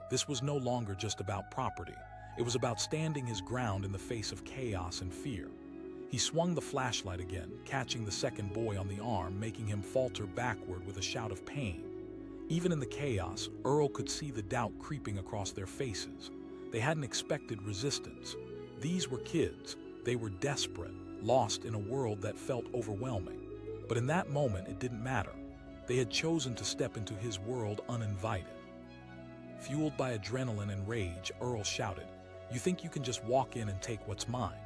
This was no longer just about property. It was about standing his ground in the face of chaos and fear. He swung the flashlight again, catching the second boy on the arm, making him falter backward with a shout of pain. Even in the chaos, Earl could see the doubt creeping across their faces. They hadn't expected resistance. These were kids. They were desperate, lost in a world that felt overwhelming. But in that moment, it didn't matter. They had chosen to step into his world uninvited. Fueled by adrenaline and rage, Earl shouted, "You think you can just walk in and take what's mine?"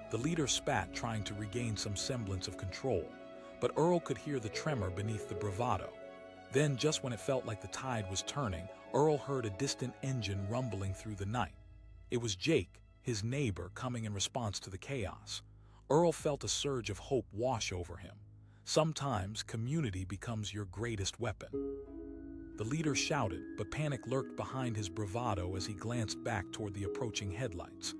The leader spat, trying to regain some semblance of control, but Earl could hear the tremor beneath the bravado. Then, just when it felt like the tide was turning, Earl heard a distant engine rumbling through the night. It was Jake, his neighbor, coming in response to the chaos. Earl felt a surge of hope wash over him. Sometimes, community becomes your greatest weapon. The leader shouted, but panic lurked behind his bravado as he glanced back toward the approaching headlights.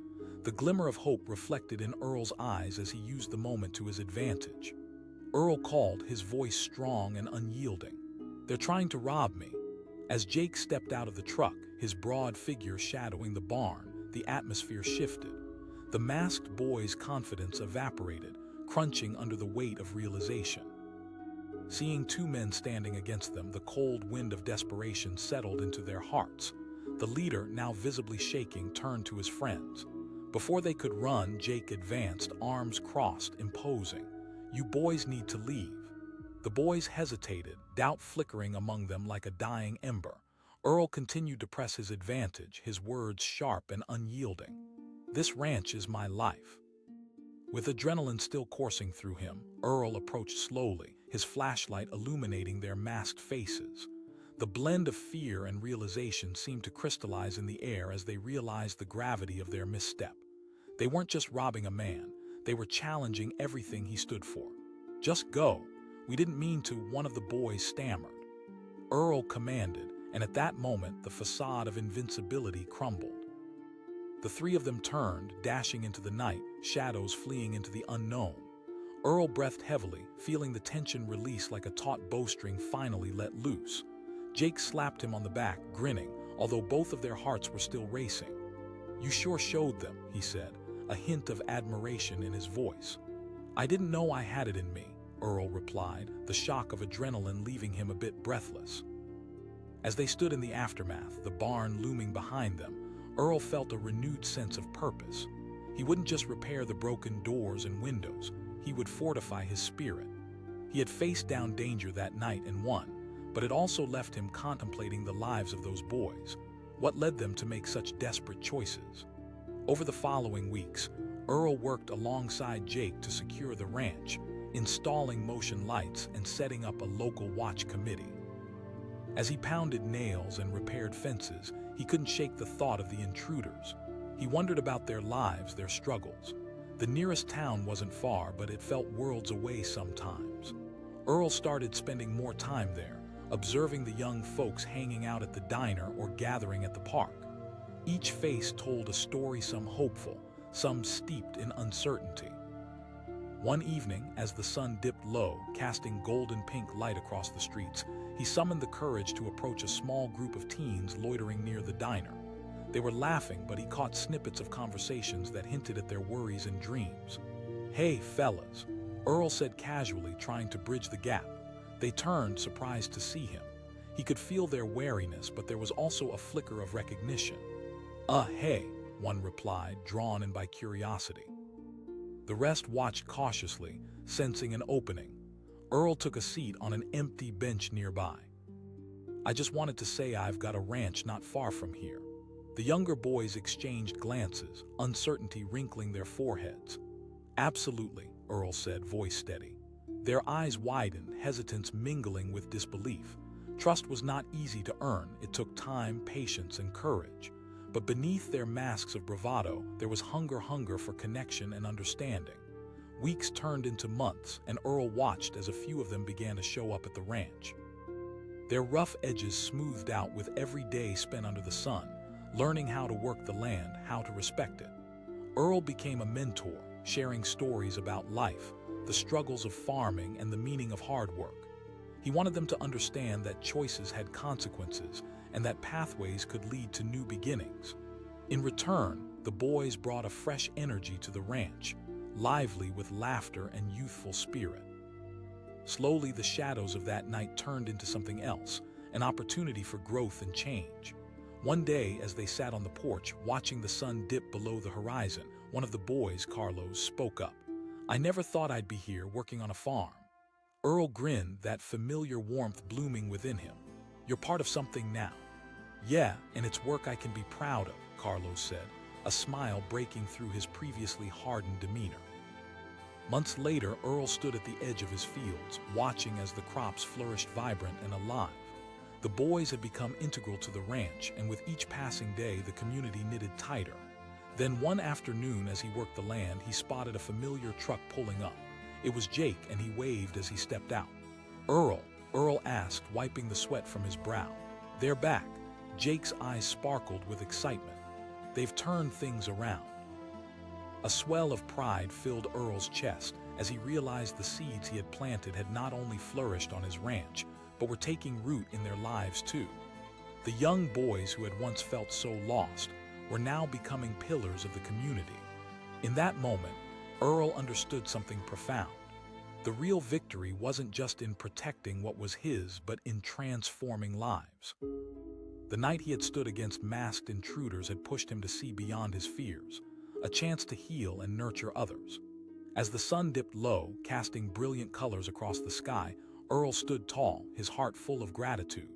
The glimmer of hope reflected in Earl's eyes as he used the moment to his advantage. Earl called, his voice strong and unyielding. "They're trying to rob me." As Jake stepped out of the truck, his broad figure shadowing the barn, the atmosphere shifted. The masked boy's confidence evaporated, crunching under the weight of realization. Seeing two men standing against them, the cold wind of desperation settled into their hearts. The leader, now visibly shaking, turned to his friends. Before they could run, Jake advanced, arms crossed, imposing. "You boys need to leave." The boys hesitated, doubt flickering among them like a dying ember. Earl continued to press his advantage, his words sharp and unyielding. "This ranch is my life." With adrenaline still coursing through him, Earl approached slowly, his flashlight illuminating their masked faces. The blend of fear and realization seemed to crystallize in the air as they realized the gravity of their misstep. They weren't just robbing a man, they were challenging everything he stood for. "Just go. We didn't mean to," one of the boys stammered. Earl commanded, and at that moment the facade of invincibility crumbled. The three of them turned, dashing into the night, shadows fleeing into the unknown. Earl breathed heavily, feeling the tension release like a taut bowstring finally let loose. Jake slapped him on the back, grinning, although both of their hearts were still racing. "You sure showed them," he said, a hint of admiration in his voice. "I didn't know I had it in me," Earl replied, the shock of adrenaline leaving him a bit breathless. As they stood in the aftermath, the barn looming behind them, Earl felt a renewed sense of purpose. He wouldn't just repair the broken doors and windows, he would fortify his spirit. He had faced down danger that night and won, but it also left him contemplating the lives of those boys. What led them to make such desperate choices? Over the following weeks, Earl worked alongside Jake to secure the ranch, installing motion lights and setting up a local watch committee. As he pounded nails and repaired fences, he couldn't shake the thought of the intruders. He wondered about their lives, their struggles. The nearest town wasn't far, but it felt worlds away sometimes. Earl started spending more time there, observing the young folks hanging out at the diner or gathering at the park. Each face told a story, some hopeful, some steeped in uncertainty. One evening, as the sun dipped low, casting golden pink light across the streets, he summoned the courage to approach a small group of teens loitering near the diner. They were laughing, but he caught snippets of conversations that hinted at their worries and dreams. "Hey, fellas," Earl said casually, trying to bridge the gap. They turned, surprised to see him. He could feel their wariness, but there was also a flicker of recognition. Hey," one replied, drawn in by curiosity. The rest watched cautiously, sensing an opening. Earl took a seat on an empty bench nearby. "I just wanted to say I've got a ranch not far from here." The younger boys exchanged glances, uncertainty wrinkling their foreheads. "Absolutely," Earl said, voice steady. Their eyes widened, hesitance mingling with disbelief. Trust was not easy to earn. It took time, patience, and courage. But beneath their masks of bravado, there was hunger for connection and understanding. Weeks turned into months, and Earl watched as a few of them began to show up at the ranch. Their rough edges smoothed out with every day spent under the sun, learning how to work the land, how to respect it. Earl became a mentor, sharing stories about life, the struggles of farming, and the meaning of hard work. He wanted them to understand that choices had consequences and that pathways could lead to new beginnings. In return, the boys brought a fresh energy to the ranch, lively with laughter and youthful spirit. Slowly, the shadows of that night turned into something else, an opportunity for growth and change. One day, as they sat on the porch, watching the sun dip below the horizon, one of the boys, Carlos, spoke up. "I never thought I'd be here working on a farm." Earl grinned, that familiar warmth blooming within him. "You're part of something now." "Yeah, and it's work I can be proud of," Carlos said, a smile breaking through his previously hardened demeanor. Months later, Earl stood at the edge of his fields, watching as the crops flourished vibrant and alive. The boys had become integral to the ranch, and with each passing day, the community knitted tighter. Then one afternoon, as he worked the land, he spotted a familiar truck pulling up. It was Jake, and he waved as he stepped out. Earl asked, wiping the sweat from his brow. "They're back." Jake's eyes sparkled with excitement. "They've turned things around." A swell of pride filled Earl's chest as he realized the seeds he had planted had not only flourished on his ranch, but were taking root in their lives too. The young boys who had once felt so lost were now becoming pillars of the community. In that moment, Earl understood something profound. The real victory wasn't just in protecting what was his, but in transforming lives. The night he had stood against masked intruders had pushed him to see beyond his fears, a chance to heal and nurture others. As the sun dipped low, casting brilliant colors across the sky, Earl stood tall, his heart full of gratitude.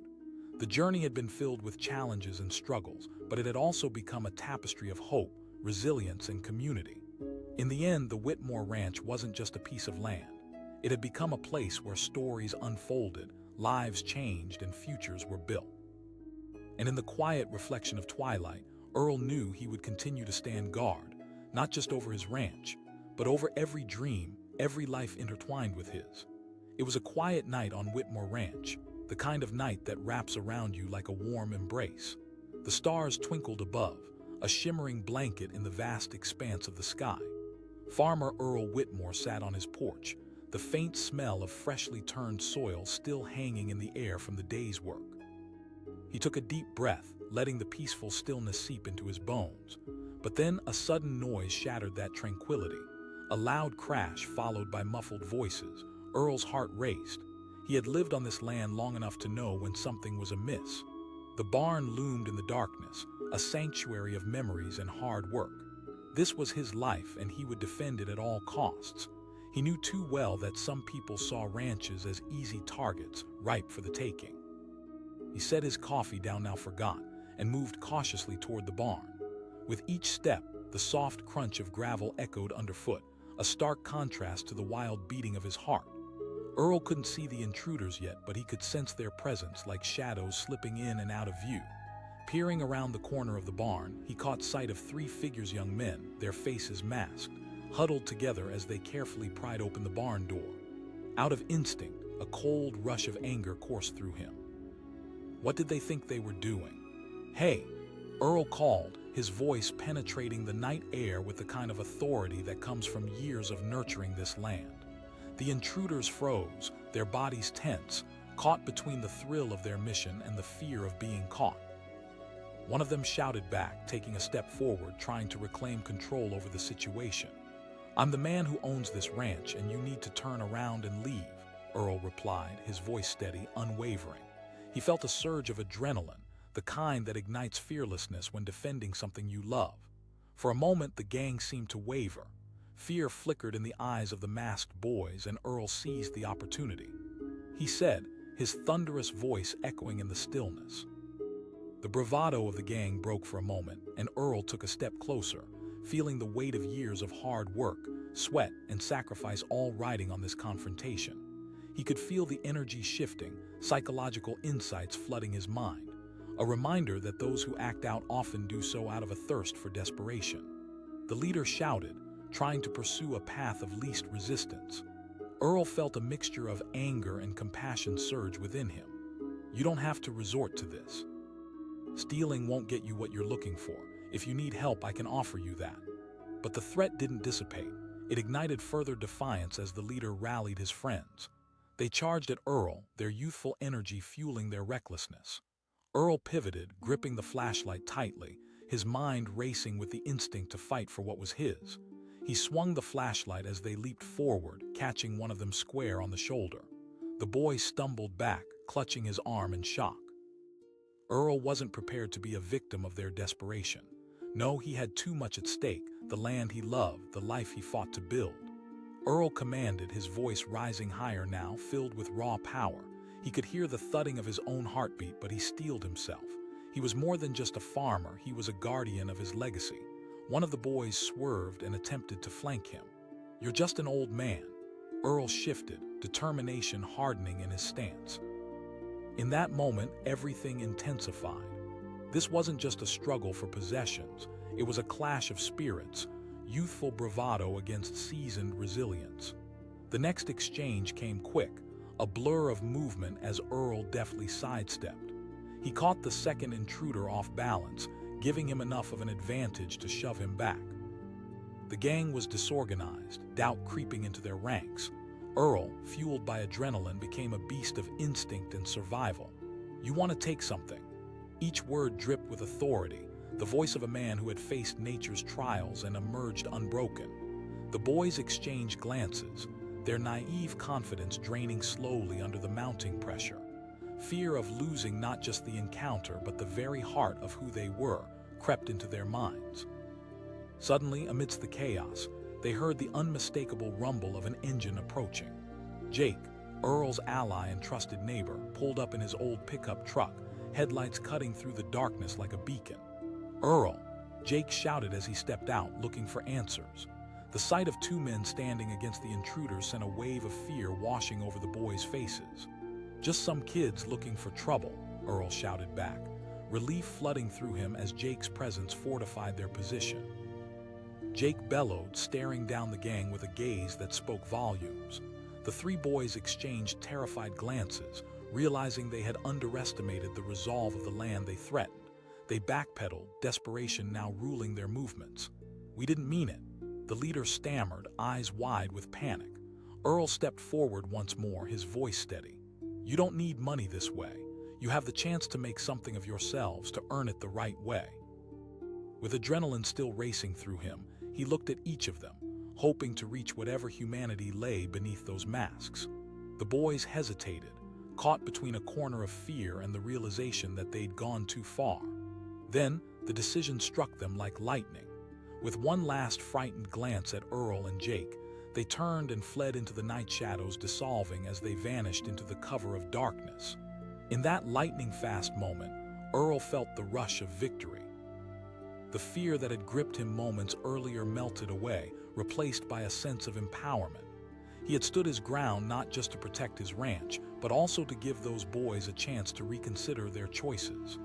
The journey had been filled with challenges and struggles, but it had also become a tapestry of hope, resilience, and community. In the end, the Whitmore Ranch wasn't just a piece of land. It had become a place where stories unfolded, lives changed, and futures were built. And in the quiet reflection of twilight, Earl knew he would continue to stand guard, not just over his ranch, but over every dream, every life intertwined with his. It was a quiet night on Whitmore Ranch, the kind of night that wraps around you like a warm embrace. The stars twinkled above, a shimmering blanket in the vast expanse of the sky. Farmer Earl Whitmore sat on his porch, the faint smell of freshly turned soil still hanging in the air from the day's work. He took a deep breath, letting the peaceful stillness seep into his bones. But then a sudden noise shattered that tranquility. A loud crash followed by muffled voices. Earl's heart raced. He had lived on this land long enough to know when something was amiss. The barn loomed in the darkness, a sanctuary of memories and hard work. This was his life, and he would defend it at all costs. He knew too well that some people saw ranches as easy targets, ripe for the taking. He set his coffee down, now forgot, and moved cautiously toward the barn. With each step, the soft crunch of gravel echoed underfoot, a stark contrast to the wild beating of his heart. Earl couldn't see the intruders yet, but he could sense their presence like shadows slipping in and out of view. Peering around the corner of the barn, he caught sight of 3 figures, young men, their faces masked, huddled together as they carefully pried open the barn door. Out of instinct, a cold rush of anger coursed through him. What did they think they were doing? "Hey!" Earl called, his voice penetrating the night air with the kind of authority that comes from years of nurturing this land. The intruders froze, their bodies tense, caught between the thrill of their mission and the fear of being caught. One of them shouted back, taking a step forward, trying to reclaim control over the situation. "I'm the man who owns this ranch, and you need to turn around and leave," Earl replied, his voice steady, unwavering. He felt a surge of adrenaline, the kind that ignites fearlessness when defending something you love. For a moment, the gang seemed to waver. Fear flickered in the eyes of the masked boys, and Earl seized the opportunity. He said, his thunderous voice echoing in the stillness. The bravado of the gang broke for a moment, and Earl took a step closer, feeling the weight of years of hard work, sweat, and sacrifice all riding on this confrontation. He could feel the energy shifting, psychological insights flooding his mind, a reminder that those who act out often do so out of a thirst for desperation. The leader shouted, trying to pursue a path of least resistance. Earl felt a mixture of anger and compassion surge within him. You don't have to resort to this. Stealing won't get you what you're looking for. If you need help, I can offer you that. But the threat didn't dissipate. It ignited further defiance as the leader rallied his friends. They charged at Earl, their youthful energy fueling their recklessness. Earl pivoted, gripping the flashlight tightly, his mind racing with the instinct to fight for what was his. He swung the flashlight as they leaped forward, catching one of them square on the shoulder. The boy stumbled back, clutching his arm in shock. Earl wasn't prepared to be a victim of their desperation. No, he had too much at stake, the land he loved, the life he fought to build. Earl commanded, his voice rising higher now, filled with raw power. He could hear the thudding of his own heartbeat, but he steeled himself. He was more than just a farmer, he was a guardian of his legacy. One of the boys swerved and attempted to flank him. "You're just an old man." Earl shifted, determination hardening in his stance. In that moment, everything intensified. This wasn't just a struggle for possessions, it was a clash of spirits, youthful bravado against seasoned resilience. The next exchange came quick, a blur of movement as Earl deftly sidestepped. He caught the second intruder off balance, giving him enough of an advantage to shove him back. The gang was disorganized, doubt creeping into their ranks. Earl, fueled by adrenaline, became a beast of instinct and survival. "You want to take something?" Each word dripped with authority, the voice of a man who had faced nature's trials and emerged unbroken. The boys exchanged glances, their naive confidence draining slowly under the mounting pressure. Fear of losing not just the encounter but the very heart of who they were crept into their minds. Suddenly, amidst the chaos, they heard the unmistakable rumble of an engine approaching. Jake, Earl's ally and trusted neighbor, pulled up in his old pickup truck, headlights cutting through the darkness like a beacon. "Earl!" Jake shouted as he stepped out, looking for answers. The sight of 2 men standing against the intruders sent a wave of fear washing over the boys' faces. "Just some kids looking for trouble," Earl shouted back, relief flooding through him as Jake's presence fortified their position. Jake bellowed, staring down the gang with a gaze that spoke volumes. The 3 boys exchanged terrified glances, Realizing they had underestimated the resolve of the land they threatened, they backpedaled, desperation now ruling their movements. "We didn't mean it," the leader stammered, eyes wide with panic. Earl stepped forward once more, his voice steady. "You don't need money this way. You have the chance to make something of yourselves, to earn it the right way." With adrenaline still racing through him, he looked at each of them, hoping to reach whatever humanity lay beneath those masks. The boys hesitated, caught between a corner of fear and the realization that they'd gone too far. Then, the decision struck them like lightning. With one last frightened glance at Earl and Jake, they turned and fled into the night shadows, dissolving as they vanished into the cover of darkness. In that lightning-fast moment, Earl felt the rush of victory. The fear that had gripped him moments earlier melted away, replaced by a sense of empowerment. He had stood his ground not just to protect his ranch, but also to give those boys a chance to reconsider their choices.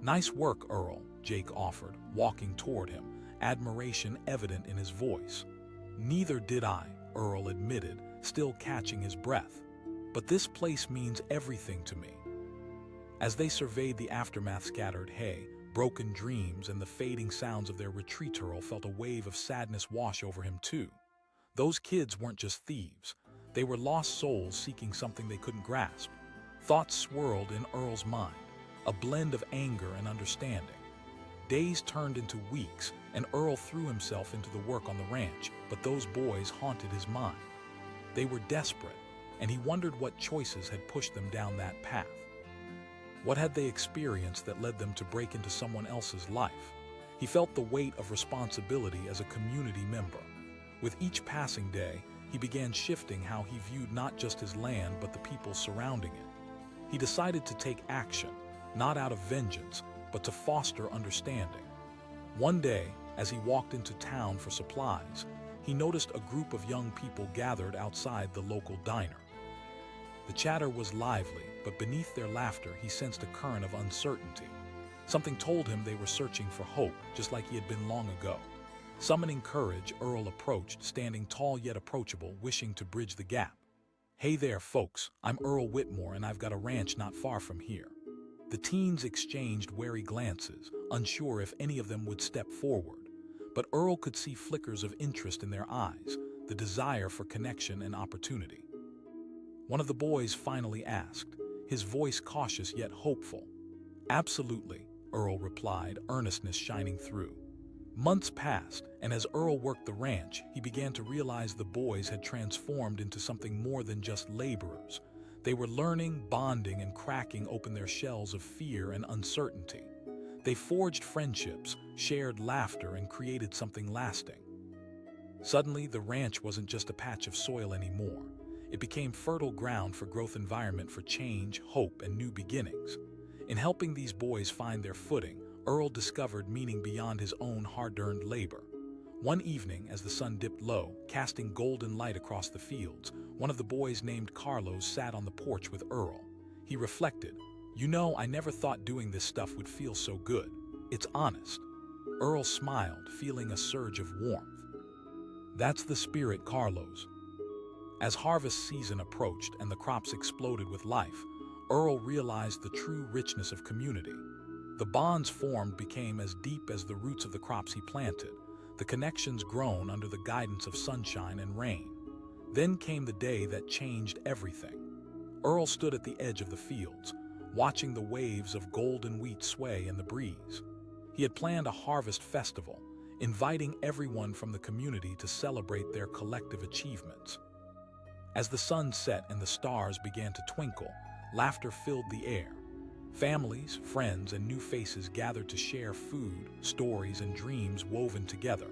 "Nice work, Earl," Jake offered, walking toward him, admiration evident in his voice. "Neither did I," Earl admitted, still catching his breath. "But this place means everything to me." As they surveyed the aftermath, scattered hay, broken dreams, and the fading sounds of their retreat, Earl felt a wave of sadness wash over him too. Those kids weren't just thieves. They were lost souls seeking something they couldn't grasp. Thoughts swirled in Earl's mind, a blend of anger and understanding. Days turned into weeks, and Earl threw himself into the work on the ranch, but those boys haunted his mind. They were desperate, and he wondered what choices had pushed them down that path. What had they experienced that led them to break into someone else's life? He felt the weight of responsibility as a community member. With each passing day, he began shifting how he viewed not just his land but the people surrounding it. He decided to take action, not out of vengeance, but to foster understanding. One day, as he walked into town for supplies, he noticed a group of young people gathered outside the local diner. The chatter was lively, but beneath their laughter he sensed a current of uncertainty. Something told him they were searching for hope, just like he had been long ago. Summoning courage, Earl approached, standing tall yet approachable, wishing to bridge the gap. "Hey there, folks, I'm Earl Whitmore, and I've got a ranch not far from here." The teens exchanged wary glances, unsure if any of them would step forward. But Earl could see flickers of interest in their eyes, the desire for connection and opportunity. One of the boys finally asked, his voice cautious yet hopeful. "Absolutely," Earl replied, earnestness shining through. Months passed, and as Earl worked the ranch, he began to realize the boys had transformed into something more than just laborers. They were learning, bonding, and cracking open their shells of fear and uncertainty. They forged friendships, shared laughter, and created something lasting. Suddenly, the ranch wasn't just a patch of soil anymore. It became fertile ground for growth, environment for change, hope, and new beginnings. In helping these boys find their footing, Earl discovered meaning beyond his own hard-earned labor. One evening, as the sun dipped low, casting golden light across the fields, one of the boys named Carlos sat on the porch with Earl. He reflected, "You know, I never thought doing this stuff would feel so good. It's honest." Earl smiled, feeling a surge of warmth. "That's the spirit, Carlos." As harvest season approached and the crops exploded with life, Earl realized the true richness of community. The bonds formed became as deep as the roots of the crops he planted, the connections grown under the guidance of sunshine and rain. Then came the day that changed everything. Earl stood at the edge of the fields, watching the waves of golden wheat sway in the breeze. He had planned a harvest festival, inviting everyone from the community to celebrate their collective achievements. As the sun set and the stars began to twinkle, laughter filled the air. Families, friends, and new faces gathered to share food, stories, and dreams woven together.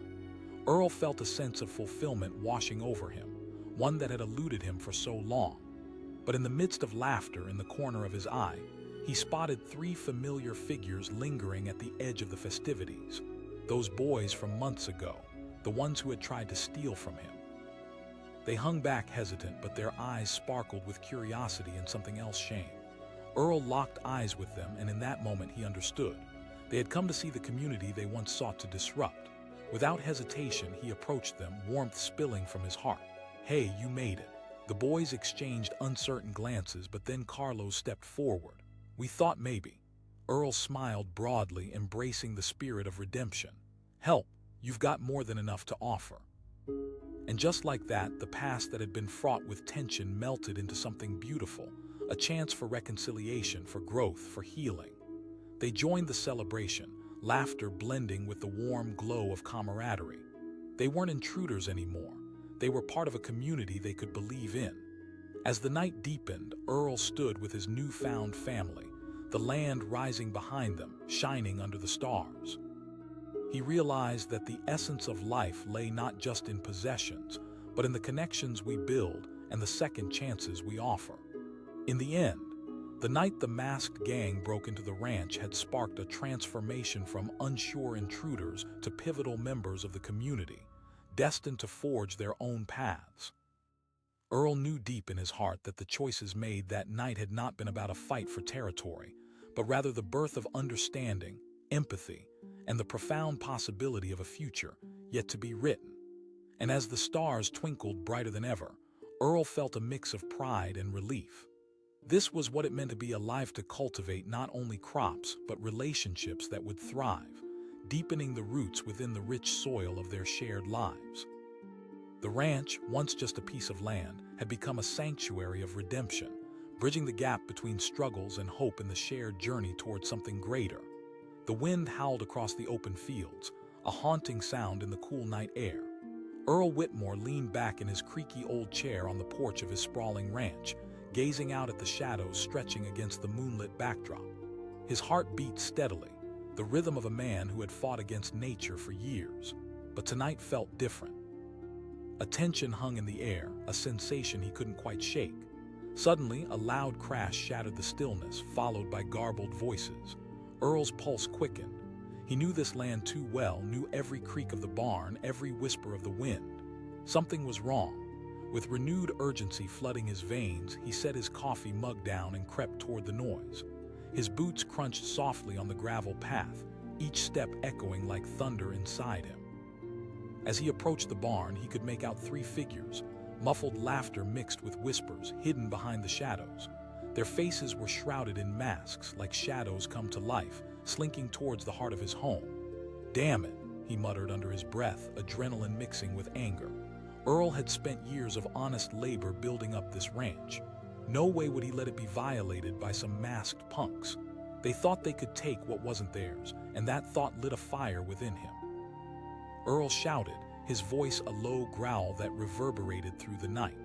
Earl felt a sense of fulfillment washing over him, one that had eluded him for so long. But in the midst of laughter, in the corner of his eye, he spotted three familiar figures lingering at the edge of the festivities. Those boys from months ago, the ones who had tried to steal from him. They hung back hesitant, but their eyes sparkled with curiosity and something else, shame. Earl locked eyes with them, and in that moment he understood. They had come to see the community they once sought to disrupt. Without hesitation, he approached them, warmth spilling from his heart. "Hey, you made it." The boys exchanged uncertain glances, but then Carlos stepped forward. "We thought maybe." Earl smiled broadly, embracing the spirit of redemption. "Help, you've got more than enough to offer." And just like that, the past that had been fraught with tension melted into something beautiful, a chance for reconciliation, for growth, for healing. They joined the celebration, laughter blending with the warm glow of camaraderie. They weren't intruders anymore. They were part of a community they could believe in. As the night deepened, Earl stood with his newfound family, the land rising behind them, shining under the stars. He realized that the essence of life lay not just in possessions, but in the connections we build and the second chances we offer. In the end, the night the masked gang broke into the ranch had sparked a transformation from unsure intruders to pivotal members of the community, destined to forge their own paths. Earl knew deep in his heart that the choices made that night had not been about a fight for territory, but rather the birth of understanding, empathy, and the profound possibility of a future yet to be written. And as the stars twinkled brighter than ever, Earl felt a mix of pride and relief. This was what it meant to be alive, to cultivate not only crops but relationships that would thrive, deepening the roots within the rich soil of their shared lives. The ranch, once just a piece of land, had become a sanctuary of redemption, bridging the gap between struggles and hope in the shared journey towards something greater. The wind howled across the open fields, a haunting sound in the cool night air. Earl Whitmore leaned back in his creaky old chair on the porch of his sprawling ranch, gazing out at the shadows stretching against the moonlit backdrop. His heart beat steadily, the rhythm of a man who had fought against nature for years. But tonight felt different. A tension hung in the air, a sensation he couldn't quite shake. Suddenly, a loud crash shattered the stillness, followed by garbled voices. Earl's pulse quickened. He knew this land too well, knew every creak of the barn, every whisper of the wind. Something was wrong. With renewed urgency flooding his veins, he set his coffee mug down and crept toward the noise. His boots crunched softly on the gravel path, each step echoing like thunder inside him. As he approached the barn, he could make out three figures, muffled laughter mixed with whispers, hidden behind the shadows. Their faces were shrouded in masks, like shadows come to life, slinking towards the heart of his home. "Damn it," he muttered under his breath, adrenaline mixing with anger. Earl had spent years of honest labor building up this ranch. No way would he let it be violated by some masked punks. They thought they could take what wasn't theirs, and that thought lit a fire within him. Earl shouted, his voice a low growl that reverberated through the night.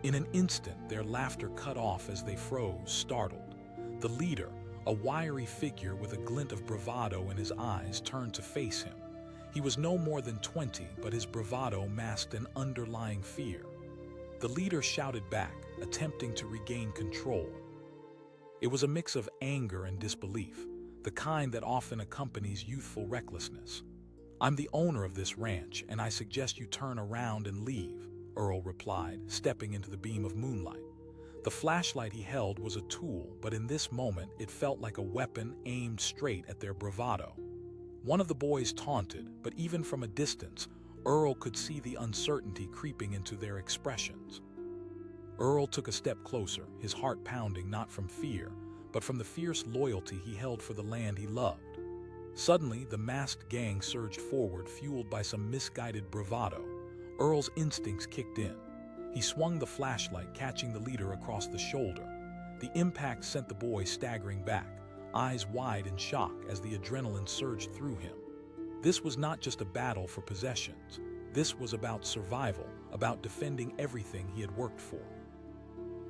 In an instant, their laughter cut off as they froze, startled. The leader, a wiry figure with a glint of bravado in his eyes, turned to face him. He was no more than 20, but his bravado masked an underlying fear. The leader shouted back, attempting to regain control. It was a mix of anger and disbelief, the kind that often accompanies youthful recklessness. "I'm the owner of this ranch, and I suggest you turn around and leave," Earl replied, stepping into the beam of moonlight. The flashlight he held was a tool, but in this moment it felt like a weapon aimed straight at their bravado. One of the boys taunted, but even from a distance, Earl could see the uncertainty creeping into their expressions. Earl took a step closer, his heart pounding not from fear, but from the fierce loyalty he held for the land he loved. Suddenly, the masked gang surged forward, fueled by some misguided bravado. Earl's instincts kicked in. He swung the flashlight, catching the leader across the shoulder. The impact sent the boy staggering back, eyes wide in shock as the adrenaline surged through him. This was not just a battle for possessions. This was about survival, about defending everything he had worked for.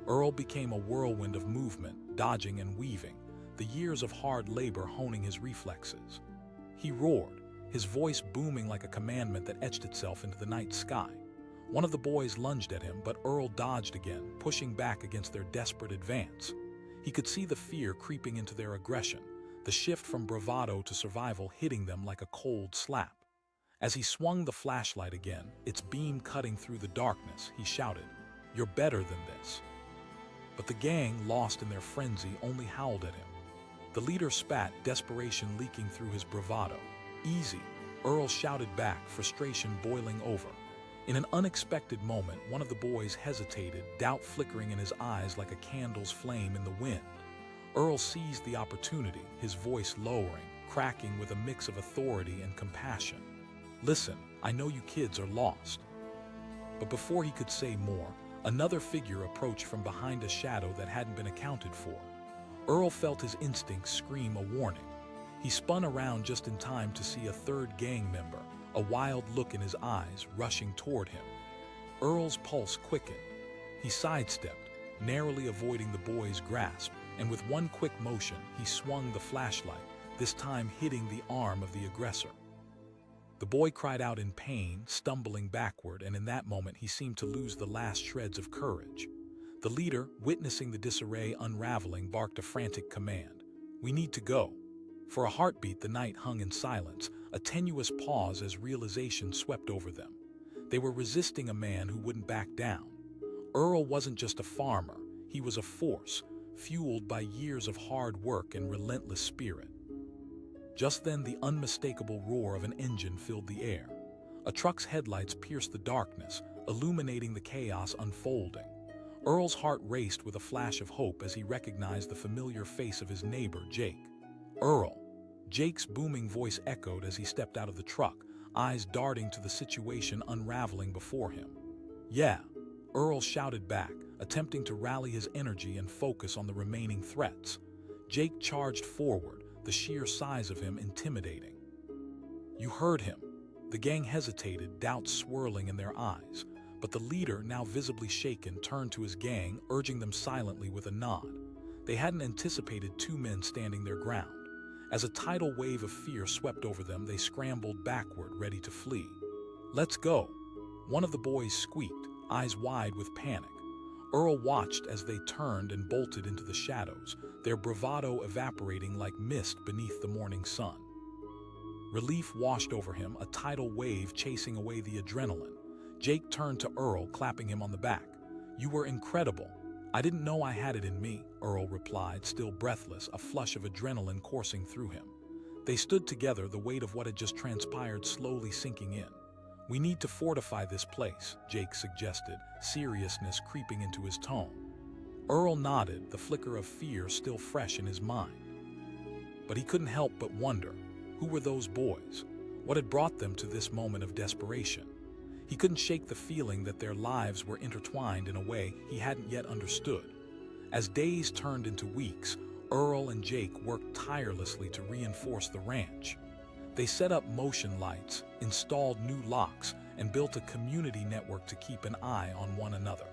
Earl became a whirlwind of movement, dodging and weaving, the years of hard labor honing his reflexes. He roared, his voice booming like a commandment that etched itself into the night sky. One of the boys lunged at him, but Earl dodged again, pushing back against their desperate advance. He could see the fear creeping into their aggression, the shift from bravado to survival hitting them like a cold slap. As he swung the flashlight again, its beam cutting through the darkness, he shouted, "You're better than this." But the gang, lost in their frenzy, only howled at him. The leader spat, desperation leaking through his bravado. "Easy," Earl shouted back, frustration boiling over. In an unexpected moment, one of the boys hesitated, doubt flickering in his eyes like a candle's flame in the wind. Earl seized the opportunity, his voice lowering, cracking with a mix of authority and compassion. "Listen, I know you kids are lost." But before he could say more, another figure approached from behind a shadow that hadn't been accounted for. Earl felt his instincts scream a warning. He spun around just in time to see a third gang member, a wild look in his eyes, rushing toward him. Earl's pulse quickened. He sidestepped, narrowly avoiding the boy's grasp, and with one quick motion, he swung the flashlight, this time hitting the arm of the aggressor. The boy cried out in pain, stumbling backward, and in that moment he seemed to lose the last shreds of courage. The leader, witnessing the disarray unraveling, barked a frantic command. "We need to go." For a heartbeat, the night hung in silence, a tenuous pause as realization swept over them. They were resisting a man who wouldn't back down. Earl wasn't just a farmer, he was a force, fueled by years of hard work and relentless spirit. Just then, the unmistakable roar of an engine filled the air. A truck's headlights pierced the darkness, illuminating the chaos unfolding. Earl's heart raced with a flash of hope as he recognized the familiar face of his neighbor, Jake. "Earl." Jake's booming voice echoed as he stepped out of the truck, eyes darting to the situation unraveling before him. "Yeah," Earl shouted back, attempting to rally his energy and focus on the remaining threats. Jake charged forward, the sheer size of him intimidating. "You heard him." The gang hesitated, doubt swirling in their eyes, but the leader, now visibly shaken, turned to his gang, urging them silently with a nod. They hadn't anticipated two men standing their ground. As a tidal wave of fear swept over them, they scrambled backward, ready to flee. "Let's go," one of the boys squeaked, eyes wide with panic. Earl watched as they turned and bolted into the shadows, their bravado evaporating like mist beneath the morning sun. Relief washed over him, a tidal wave chasing away the adrenaline. Jake turned to Earl, clapping him on the back. "You were incredible." "I didn't know I had it in me," Earl replied, still breathless, a flush of adrenaline coursing through him. They stood together, the weight of what had just transpired slowly sinking in. "We need to fortify this place," Jake suggested, seriousness creeping into his tone. Earl nodded, the flicker of fear still fresh in his mind. But he couldn't help but wonder, who were those boys? What had brought them to this moment of desperation? He couldn't shake the feeling that their lives were intertwined in a way he hadn't yet understood. As days turned into weeks, Earl and Jake worked tirelessly to reinforce the ranch. They set up motion lights, installed new locks, and built a community network to keep an eye on one another.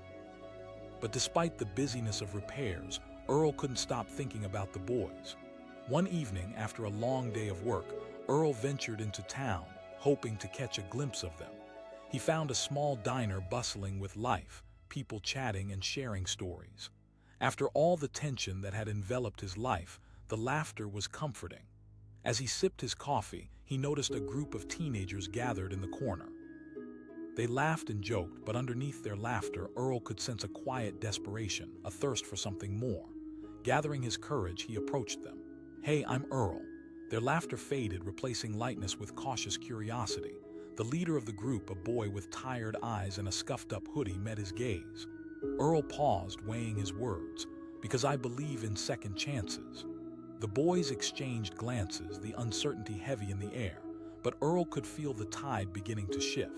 But despite the busyness of repairs, Earl couldn't stop thinking about the boys. One evening, after a long day of work, Earl ventured into town, hoping to catch a glimpse of them. He found a small diner bustling with life, people chatting and sharing stories. After all the tension that had enveloped his life, the laughter was comforting. As he sipped his coffee, he noticed a group of teenagers gathered in the corner. They laughed and joked, but underneath their laughter, Earl could sense a quiet desperation, a thirst for something more. Gathering his courage, he approached them. "Hey, I'm Earl." Their laughter faded, replacing lightness with cautious curiosity. The leader of the group, a boy with tired eyes and a scuffed-up hoodie, met his gaze. Earl paused, weighing his words. "Because I believe in second chances." The boys exchanged glances, the uncertainty heavy in the air, but Earl could feel the tide beginning to shift.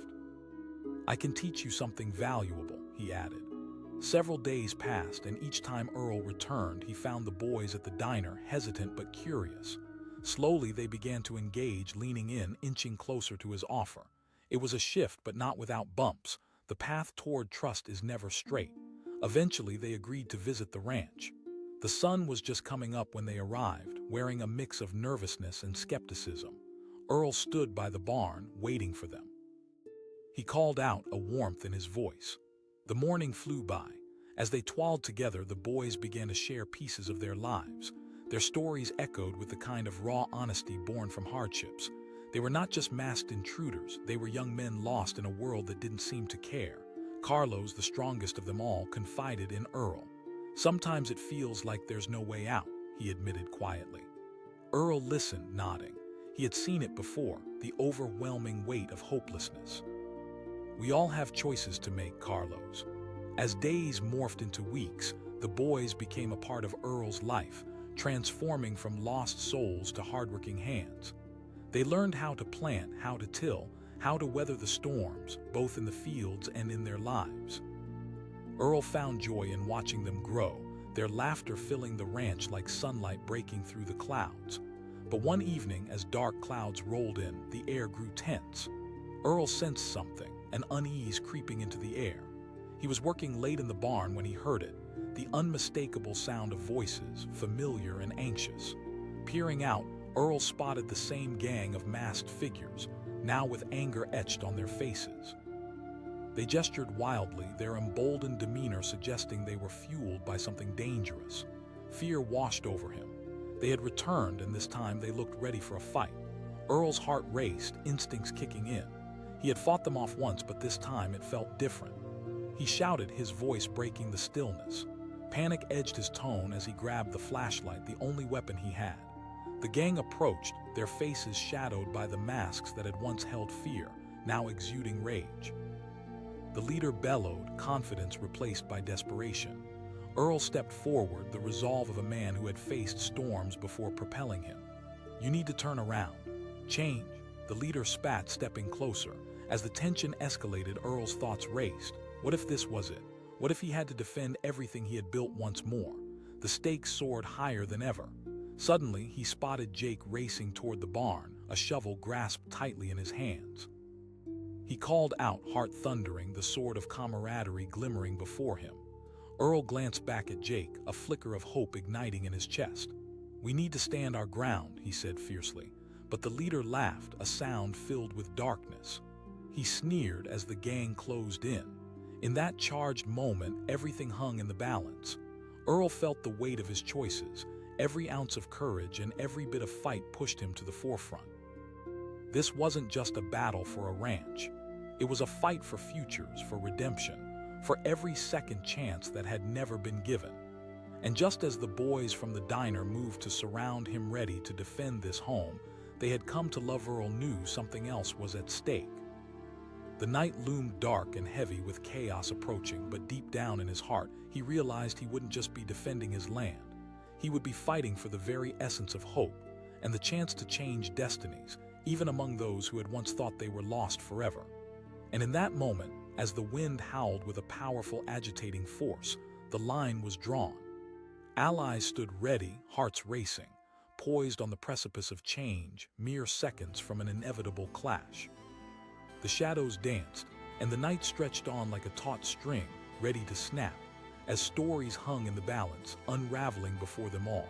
"I can teach you something valuable," he added. Several days passed, and each time Earl returned, he found the boys at the diner, hesitant but curious. Slowly, they began to engage, leaning in, inching closer to his offer. It was a shift, but not without bumps. The path toward trust is never straight. Eventually, they agreed to visit the ranch. The sun was just coming up when they arrived, wearing a mix of nervousness and skepticism. Earl stood by the barn, waiting for them. He called out, a warmth in his voice. The morning flew by. As they toiled together, the boys began to share pieces of their lives. Their stories echoed with the kind of raw honesty born from hardships. They were not just masked intruders, they were young men lost in a world that didn't seem to care. Carlos, the strongest of them all, confided in Earl. "Sometimes it feels like there's no way out," he admitted quietly. Earl listened, nodding. He had seen it before, the overwhelming weight of hopelessness. We all have choices to make, Carlos. As days morphed into weeks, the boys became a part of Earl's life, transforming from lost souls to hardworking hands. They learned how to plant, how to till, how to weather the storms, both in the fields and in their lives. Earl found joy in watching them grow, their laughter filling the ranch like sunlight breaking through the clouds. But one evening, as dark clouds rolled in, the air grew tense. Earl sensed something, an unease creeping into the air. He was working late in the barn when he heard it, the unmistakable sound of voices, familiar and anxious. Peering out, Earl spotted the same gang of masked figures, now with anger etched on their faces. They gestured wildly, their emboldened demeanor suggesting they were fueled by something dangerous. Fear washed over him. They had returned, and this time they looked ready for a fight. Earl's heart raced, instincts kicking in. He had fought them off once, but this time it felt different. He shouted, his voice breaking the stillness. Panic edged his tone as he grabbed the flashlight, the only weapon he had. The gang approached, their faces shadowed by the masks that had once held fear, now exuding rage. The leader bellowed, confidence replaced by desperation. Earl stepped forward, the resolve of a man who had faced storms before propelling him. "You need to turn around. Change." The leader spat, stepping closer. As the tension escalated, Earl's thoughts raced. What if this was it? What if he had to defend everything he had built once more? The stakes soared higher than ever. Suddenly, he spotted Jake racing toward the barn, a shovel grasped tightly in his hands. He called out, heart thundering, the sword of camaraderie glimmering before him. Earl glanced back at Jake, a flicker of hope igniting in his chest. "We need to stand our ground," he said fiercely. But the leader laughed, a sound filled with darkness. He sneered as the gang closed in. In that charged moment, everything hung in the balance. Earl felt the weight of his choices. Every ounce of courage and every bit of fight pushed him to the forefront. This wasn't just a battle for a ranch. It was a fight for futures, for redemption, for every second chance that had never been given. And just as the boys from the diner moved to surround him ready to defend this home, they had come to love Earl knew something else was at stake. The night loomed dark and heavy with chaos approaching, but deep down in his heart, he realized he wouldn't just be defending his land. He would be fighting for the very essence of hope and the chance to change destinies, even among those who had once thought they were lost forever. And in that moment, as the wind howled with a powerful agitating force, the line was drawn. Allies stood ready, hearts racing, poised on the precipice of change, mere seconds from an inevitable clash. The shadows danced, and the night stretched on like a taut string, ready to snap, as stories hung in the balance, unraveling before them all.